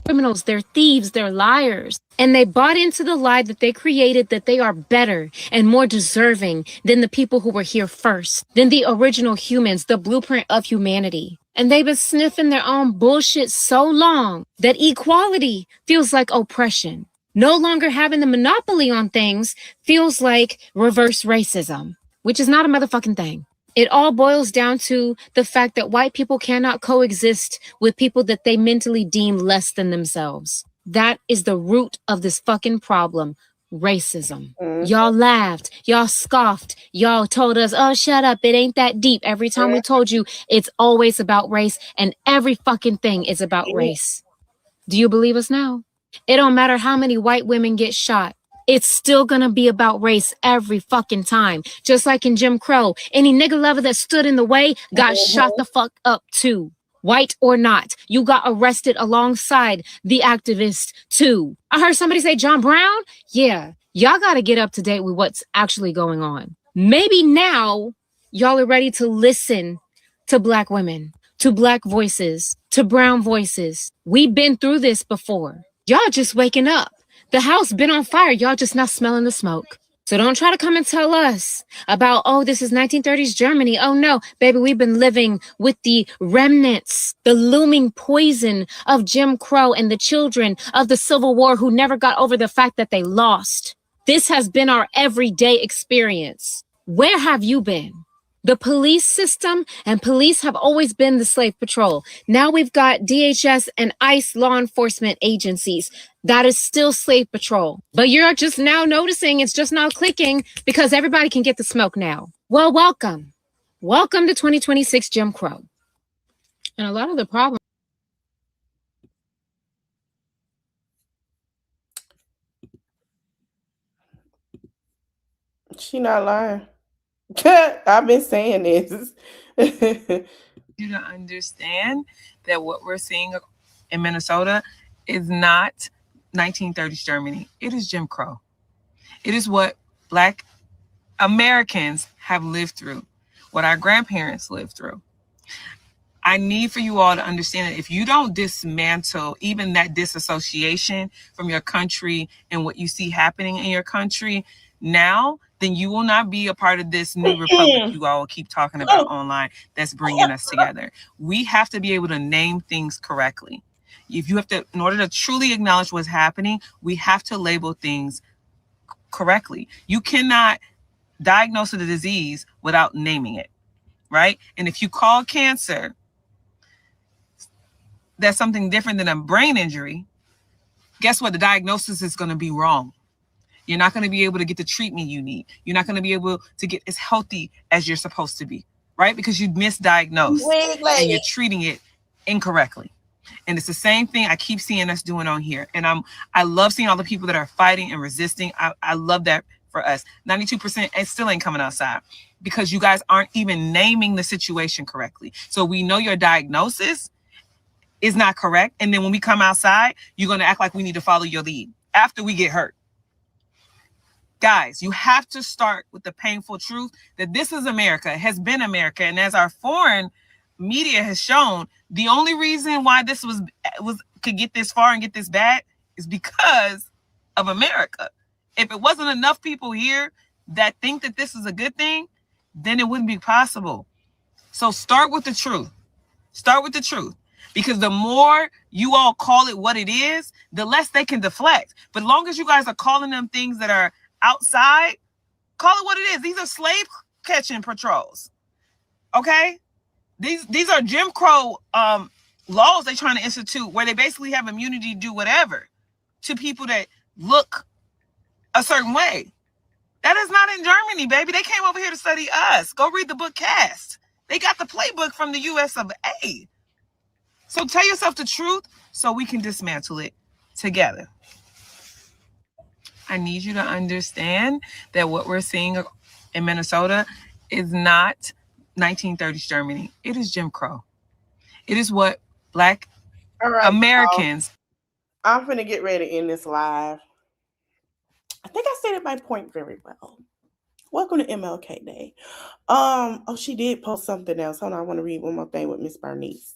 Criminals, they're thieves, they're liars. And they bought into the lie that they created, that they are better and more deserving than the people who were here first, than the original humans, the blueprint of humanity. And they've been sniffing their own bullshit so long that equality feels like oppression. No longer having the monopoly on things feels like reverse racism, which is not a motherfucking thing. It all boils down to the fact that white people cannot coexist with people that they mentally deem less than themselves. That is the root of this fucking problem, racism. Y'all laughed, y'all scoffed, y'all told us, oh, shut up, it ain't that deep. Every time we told you it's always about race, and every fucking thing is about race. Do you believe us now? It don't matter how many white women get shot. It's still gonna be about race every fucking time. Just like in Jim Crow, any nigga lover that stood in the way got shot the fuck up too. White or not, you got arrested alongside the activist too. I heard somebody say John Brown. Yeah, y'all gotta get up to date with what's actually going on. Maybe now y'all are ready to listen to black women, to black voices, to brown voices. We've been through this before. Y'all just waking up. The house been on fire. Y'all just not smelling the smoke. So don't try to come and tell us about, oh, this is 1930s Germany. Oh, no, baby, we've been living with the remnants, the looming poison of Jim Crow and the children of the Civil War who never got over the fact that they lost. This has been our everyday experience. Where have you been? The police system and police have always been the slave patrol. Now we've got DHS and ICE law enforcement agencies. That is still slave patrol. But you're just now noticing it's just now clicking because everybody can get the smoke now. Well, welcome. Welcome to 2026 Jim Crow. And a lot of the problem. She not lying. I've been saying this. You to understand that what we're seeing in Minnesota is not 1930s Germany. It is Jim Crow. It is what Black Americans have lived through, what our grandparents lived through. I need for you all to understand that if you don't dismantle even that disassociation from your country and what you see happening in your country now, then you will not be a part of this new republic you all keep talking about online that's bringing us together. We have to be able to name things correctly. If you have to, in order to truly acknowledge what's happening, we have to label things correctly. You cannot diagnose the disease without naming it, right? And if you call cancer, that's something different than a brain injury, guess what? The diagnosis is going to be wrong. You're not going to be able to get the treatment you need. You're not going to be able to get as healthy as you're supposed to be, right? Because you misdiagnosed and you're treating it incorrectly. And it's the same thing I keep seeing us doing on here. And I love seeing all the people that are fighting and resisting. I love that for us. 92% it still ain't coming outside because you guys aren't even naming the situation correctly. So we know your diagnosis is not correct. And then when we come outside, you're going to act like we need to follow your lead after we get hurt. Guys, you have to start with the painful truth that this is America, has been America. And as our foreign media has shown, the only reason why this could get this far and get this bad is because of America. If it wasn't enough people here that think that this is a good thing, then it wouldn't be possible. So start with the truth. Start with the truth. Because the more you all call it what it is, the less they can deflect. But as long as you guys are calling them things that are outside, call it what it is. These are slave catching patrols. Okay? These are Jim Crow laws they're trying to institute where they basically have immunity to do whatever to people that look a certain way. That is not in Germany, baby. They came over here to study us. Go read the book Cast. They got the playbook from the US of A. So tell yourself the truth so we can dismantle it together. I need you to understand that what we're seeing in Minnesota is not 1930s Germany. It is Jim Crow. It is what Black Americans. I'm finna get ready to end this live. I think I stated my point very well. Welcome to MLK Day. Oh, she did post something else. Hold on, I want to read one more thing with Miss Bernice.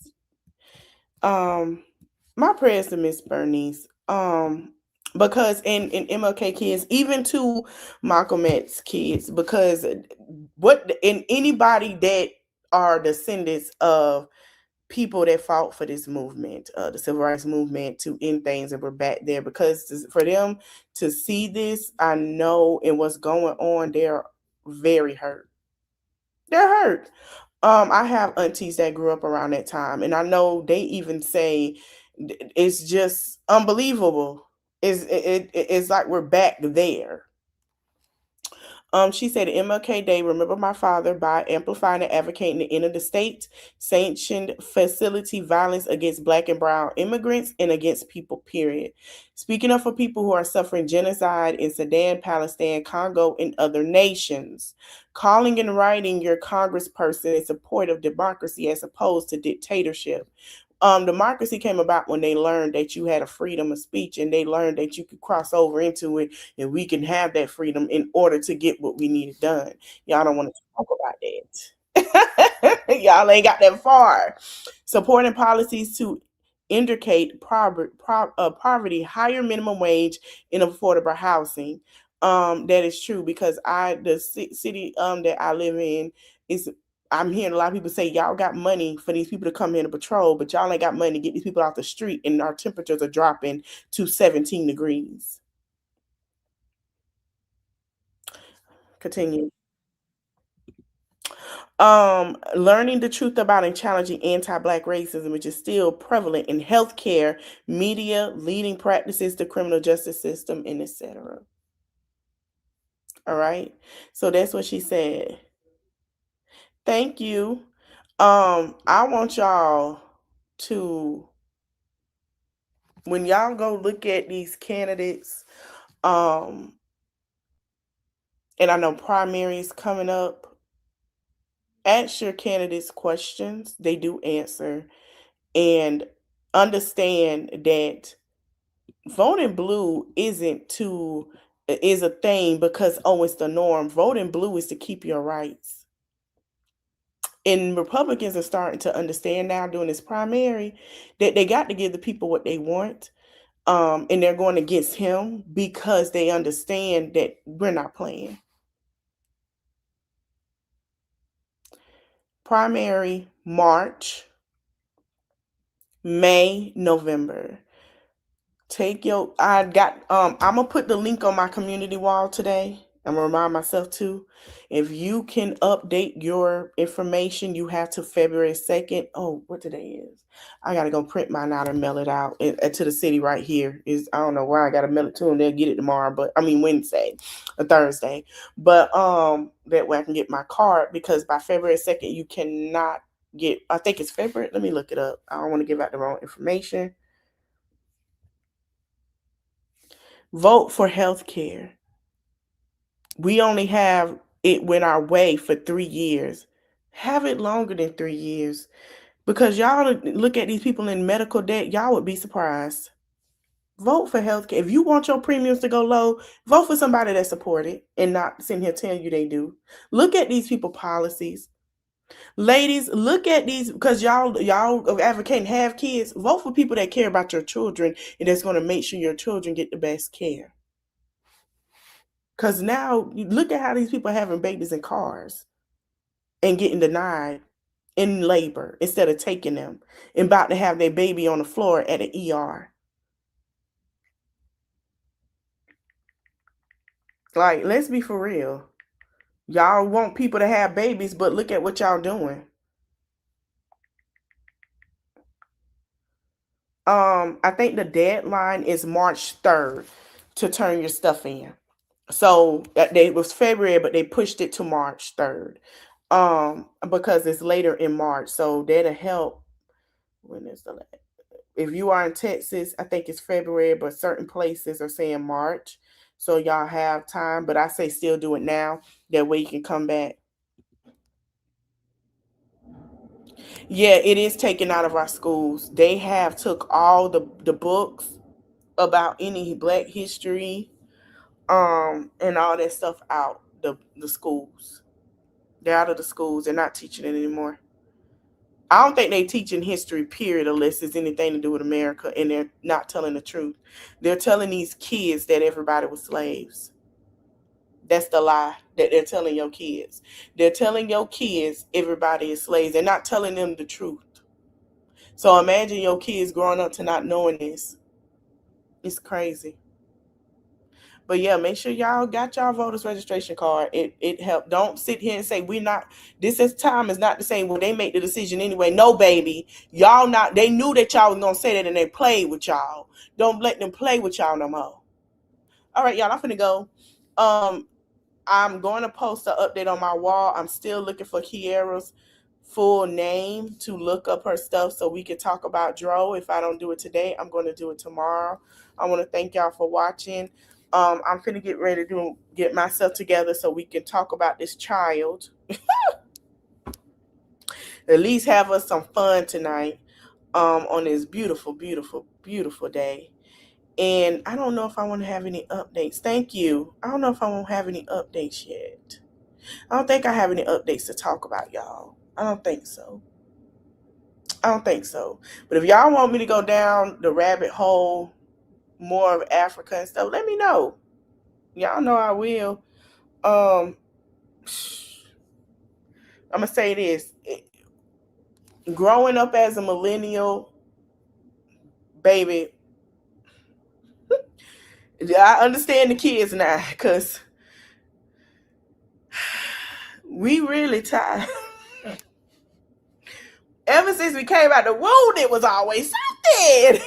My prayers to Miss Bernice. Because in MLK kids, even to Malcolm X kids, because anybody that are descendants of people that fought for this movement, the civil rights movement, to end things that were back there, because for them to see this, I know, and what's going on, they're very hurt. They're hurt. I have aunties that grew up around that time, and I know they even say it's just unbelievable. It's like we're back there. She said, MLK Day, remember my father by amplifying and advocating the end of the state sanctioned facility violence against Black and brown immigrants and against people, period. Speaking up for people who are suffering genocide in Sudan, Palestine, Congo, and other nations. Calling and writing your congressperson in support of democracy as opposed to dictatorship. Democracy came about when they learned that you had a freedom of speech, and they learned that you could cross over into it, and we can have that freedom in order to get what we needed done. Y'all don't want to talk about that. Y'all ain't got that far. Supporting policies to indicate poverty, higher minimum wage, and affordable housing. That is true, because the city that I live in is. I'm hearing a lot of people say y'all got money for these people to come in and patrol, but y'all ain't got money to get these people off the street, and our temperatures are dropping to 17 degrees. Continue. Learning the truth about and challenging anti-Black racism, which is still prevalent in healthcare, media, leading practices, the criminal justice system, and etc. All right. So that's what she said. Thank you. I want y'all to, when y'all go look at these candidates, and I know primaries coming up, ask your candidates questions. They do answer, and understand that voting blue is a thing because, oh, it's the norm. Voting blue is to keep your rights. And Republicans are starting to understand now during this primary that they got to give the people what they want. And they're going against him because they understand that we're not playing. Primary, March, May, November. I'm gonna put the link on my community wall today. I'm gonna remind myself too. If you can update your information, you have to February 2nd. Oh, what today is? I gotta go print mine out and mail it out to the city right here. I don't know why I gotta mail it to them. They'll get it tomorrow, Wednesday or Thursday. But that way I can get my card, because by February 2nd you cannot get. I think it's February. Let me look it up. I don't want to give out the wrong information. Vote for health care. We only have it went our way for 3 years. Have it longer than 3 years. Because y'all look at these people in medical debt, y'all would be surprised. Vote for health care. If you want your premiums to go low, vote for somebody that support it and not sitting here telling you they do. Look at these people policies. Ladies, look at these, because y'all advocating have kids. Vote for people that care about your children and that's going to make sure your children get the best care. Because now, look at how these people are having babies in cars and getting denied in labor instead of taking them, and about to have their baby on the floor at an ER. Like, let's be for real. Y'all want people to have babies, but look at what y'all doing. I think the deadline is March 3rd to turn your stuff in. So it was February, but they pushed it to March 3rd. Because it's later in March. So that'll help. When is the last? If you are in Texas, I think it's February, but certain places are saying March. So y'all have time, but I say still do it now. That way you can come back. Yeah, it is taken out of our schools. They have took all the books about any Black history, and all that stuff out the schools. They're out of the schools. They're not teaching it anymore. I don't think they teaching history, period, unless it's anything to do with America, and they're not telling the truth. They're telling these kids that everybody was slaves. That's the lie that they're telling your kids. They're telling your kids everybody is slaves. They're not telling them the truth. So imagine your kids growing up to not knowing this. It's crazy. But yeah, make sure y'all got y'all voters registration card. It helped. Don't sit here and say we're not. Time is not the same. Well, they make the decision anyway. No, baby, y'all not. They knew that y'all was gonna say that, and they played with y'all. Don't let them play with y'all no more. All right, y'all. I'm finna go. I'm going to post an update on my wall. I'm still looking for Kiara's full name to look up her stuff so we can talk about Dro. If I don't do it today, I'm going to do it tomorrow. I want to thank y'all for watching. I'm finna get ready to get myself together so we can talk about this child. At least have us some fun tonight on this beautiful, beautiful, beautiful day. And I don't know if I want to have any updates. Thank you. I don't know if I won't have any updates yet. I don't think I have any updates to talk about, y'all. I don't think so. But if y'all want me to go down the rabbit hole, more of Africa and stuff, let me know. Y'all know I will. I'm going to say this. Growing up as a millennial, baby, I understand the kids now because we really tired. Ever since we came out the womb, it was always something.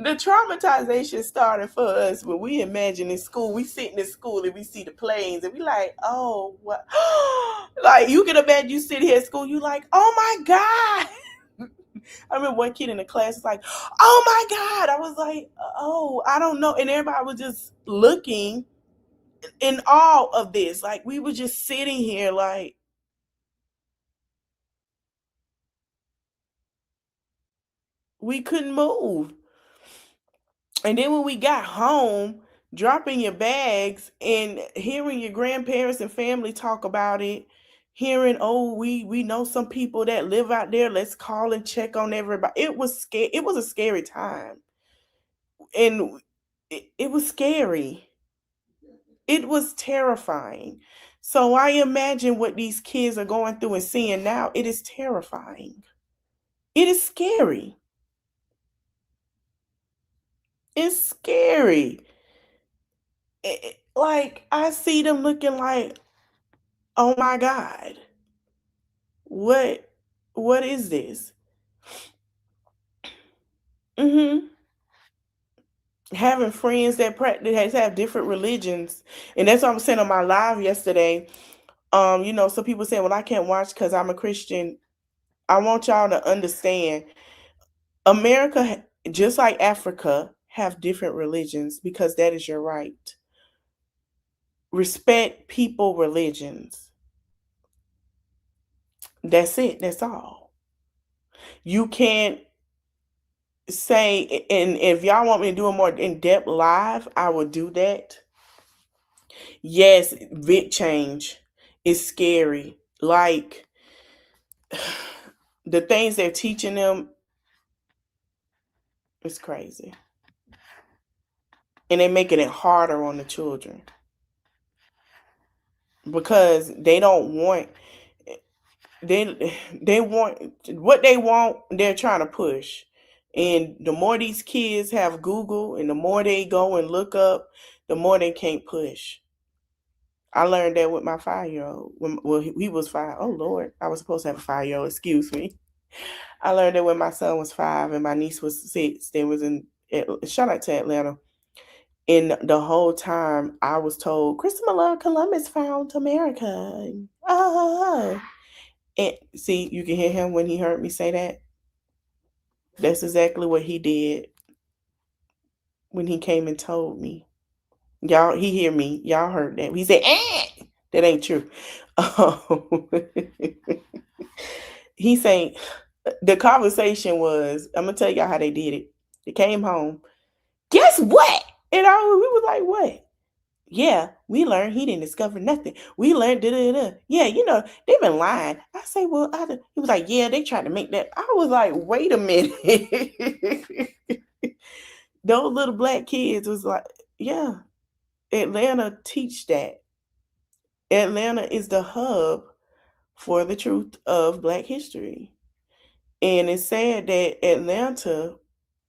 The traumatization started for us when we imagine in school. We sit in school and we see the planes and we like, oh, what? Like, you can imagine you sit here at school, you like, oh my God. I remember one kid in the class was like, oh my God. I was like, oh, I don't know. And everybody was just looking in awe of this. Like, we were just sitting here like, we couldn't move. And then when we got home, dropping your bags and hearing your grandparents and family talk about it, hearing, oh, we know some people that live out there, let's call and check on everybody. It was scary. It was a scary time. And it was scary. It was terrifying. So I imagine what these kids are going through and seeing now. It is terrifying. It is scary. It's scary. Like, I see them looking like, oh my God, what is this? Having friends that have different religions, and that's what I was saying on my live yesterday. Some people say, well, I can't watch because I'm a Christian. I want y'all to understand, America, just like Africa, have different religions because that is your right. Respect people religions. That's it. That's all. You can't say, and if y'all want me to do a more in-depth live, I will do that. Yes, big change is scary. Like, the things they're teaching them is crazy. And they're making it harder on the children. Because they don't want, they want what they want, they're trying to push. And the more these kids have Google and the more they go and look up, the more they can't push. I learned that with my 5-year-old. Well, he was 5. Oh, Lord. I was supposed to have a 5-year-old. Excuse me. I learned that when my son was 5 and my niece was 6. They was in, shout out to Atlanta. And the whole time I was told, Christopher Columbus found America. Oh. And see, you can hear him when he heard me say that. That's exactly what he did when he came and told me. Y'all, he hear me. Y'all heard that. He said, that ain't true. He saying the conversation was, I'm gonna tell y'all how they did it. They came home. Guess what? And we was like, what? Yeah, we learned he didn't discover nothing. We learned da-da-da. Yeah, they've been lying. I say, well, he was like, yeah, they tried to make that. I was like, wait a minute. Those little black kids was like, yeah, Atlanta teach that. Atlanta is the hub for the truth of Black history. And it's sad that Atlanta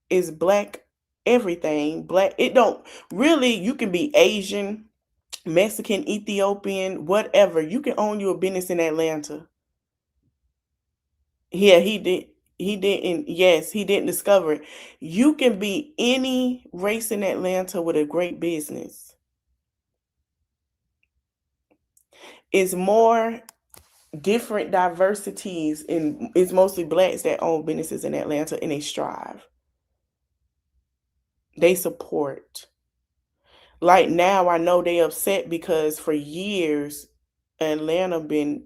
is Black everything. Black, it don't really, you can be Asian, Mexican, Ethiopian, whatever. You can own your business in Atlanta. Yeah, he did. He didn't. Yes, he didn't discover it. You can be any race in Atlanta with a great business. It's more different diversities, and it's mostly Blacks that own businesses in Atlanta, and they strive. They support. Like now, I know they upset because for years, Atlanta been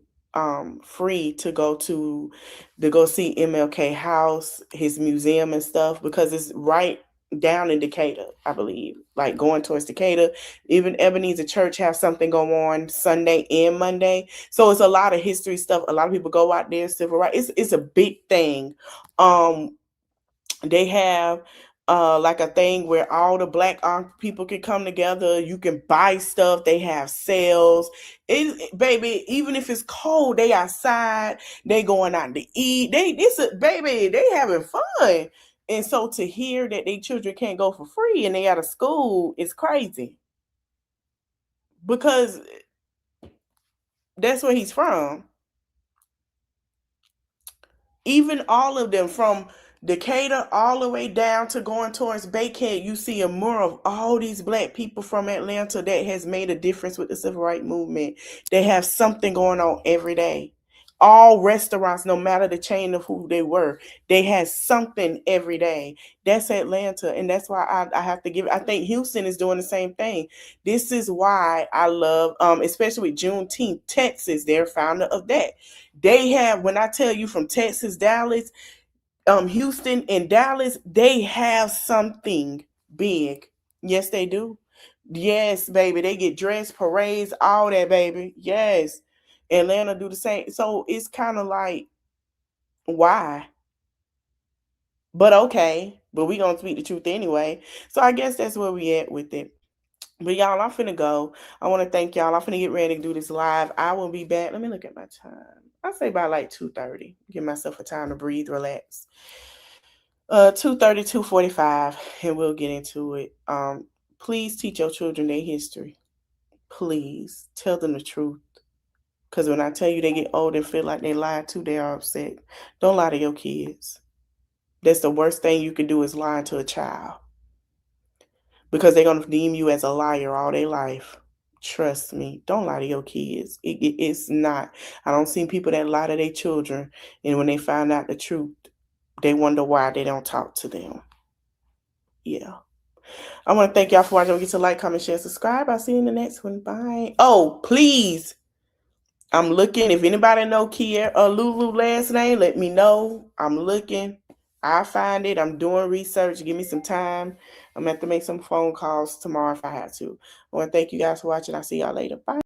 free to go see MLK House, his museum and stuff, because it's right down in Decatur, I believe, like going towards Decatur. Even Ebenezer Church has something going on Sunday and Monday, so it's a lot of history stuff. A lot of people go out there, civil rights. It's a big thing. They have like a thing where all the Black people can come together. You can buy stuff. They have sales. Baby, even if it's cold, they outside. They going out to eat. They having fun. And so to hear that their children can't go for free and they out of school is crazy. Because that's where he's from. Even all of them from Decatur all the way down to going towards Bakehead, you see a mural of all these Black people from Atlanta that has made a difference with the civil rights movement. They have something going on every day. All restaurants, no matter the chain of who they were, they had something every day. That's Atlanta, and that's why I have to give. I think Houston is doing the same thing. This is why I love, especially with Juneteenth, Texas. They're founder of that. They have, when I tell you, from Texas, Dallas, Houston and Dallas, they have something big. Yes, they do. Yes, baby. They get dressed, parades, all that, baby. Yes. Atlanta do the same. So it's kind of like, why? But okay. But we gonna speak the truth anyway. So I guess that's where we at with it. But y'all, I'm finna go. I want to thank y'all. I'm finna get ready to do this live. I will be back. Let me look at my time. I'll say by like 2:30. Give myself a time to breathe, relax. 2:30, 2:45, and we'll get into it. Please teach your children their history. Please tell them the truth. Because when I tell you they get old and feel like they lied to, they are upset. Don't lie to your kids. That's the worst thing you can do, is lie to a child. Because they're going to deem you as a liar all their life. Trust me. Don't lie to your kids. It's not. I don't see people that lie to their children, and when they find out the truth, they wonder why they don't talk to them. Yeah. I want to thank y'all for watching. Don't forget to like, comment, share, subscribe. I'll see you in the next one. Bye. Oh, please. I'm looking. If anybody know Lulu last name, let me know. I'm looking. I'll find it. I'm doing research. Give me some time. I'm going to have to make some phone calls tomorrow if I have to. I want to thank you guys for watching. I'll see y'all later. Bye.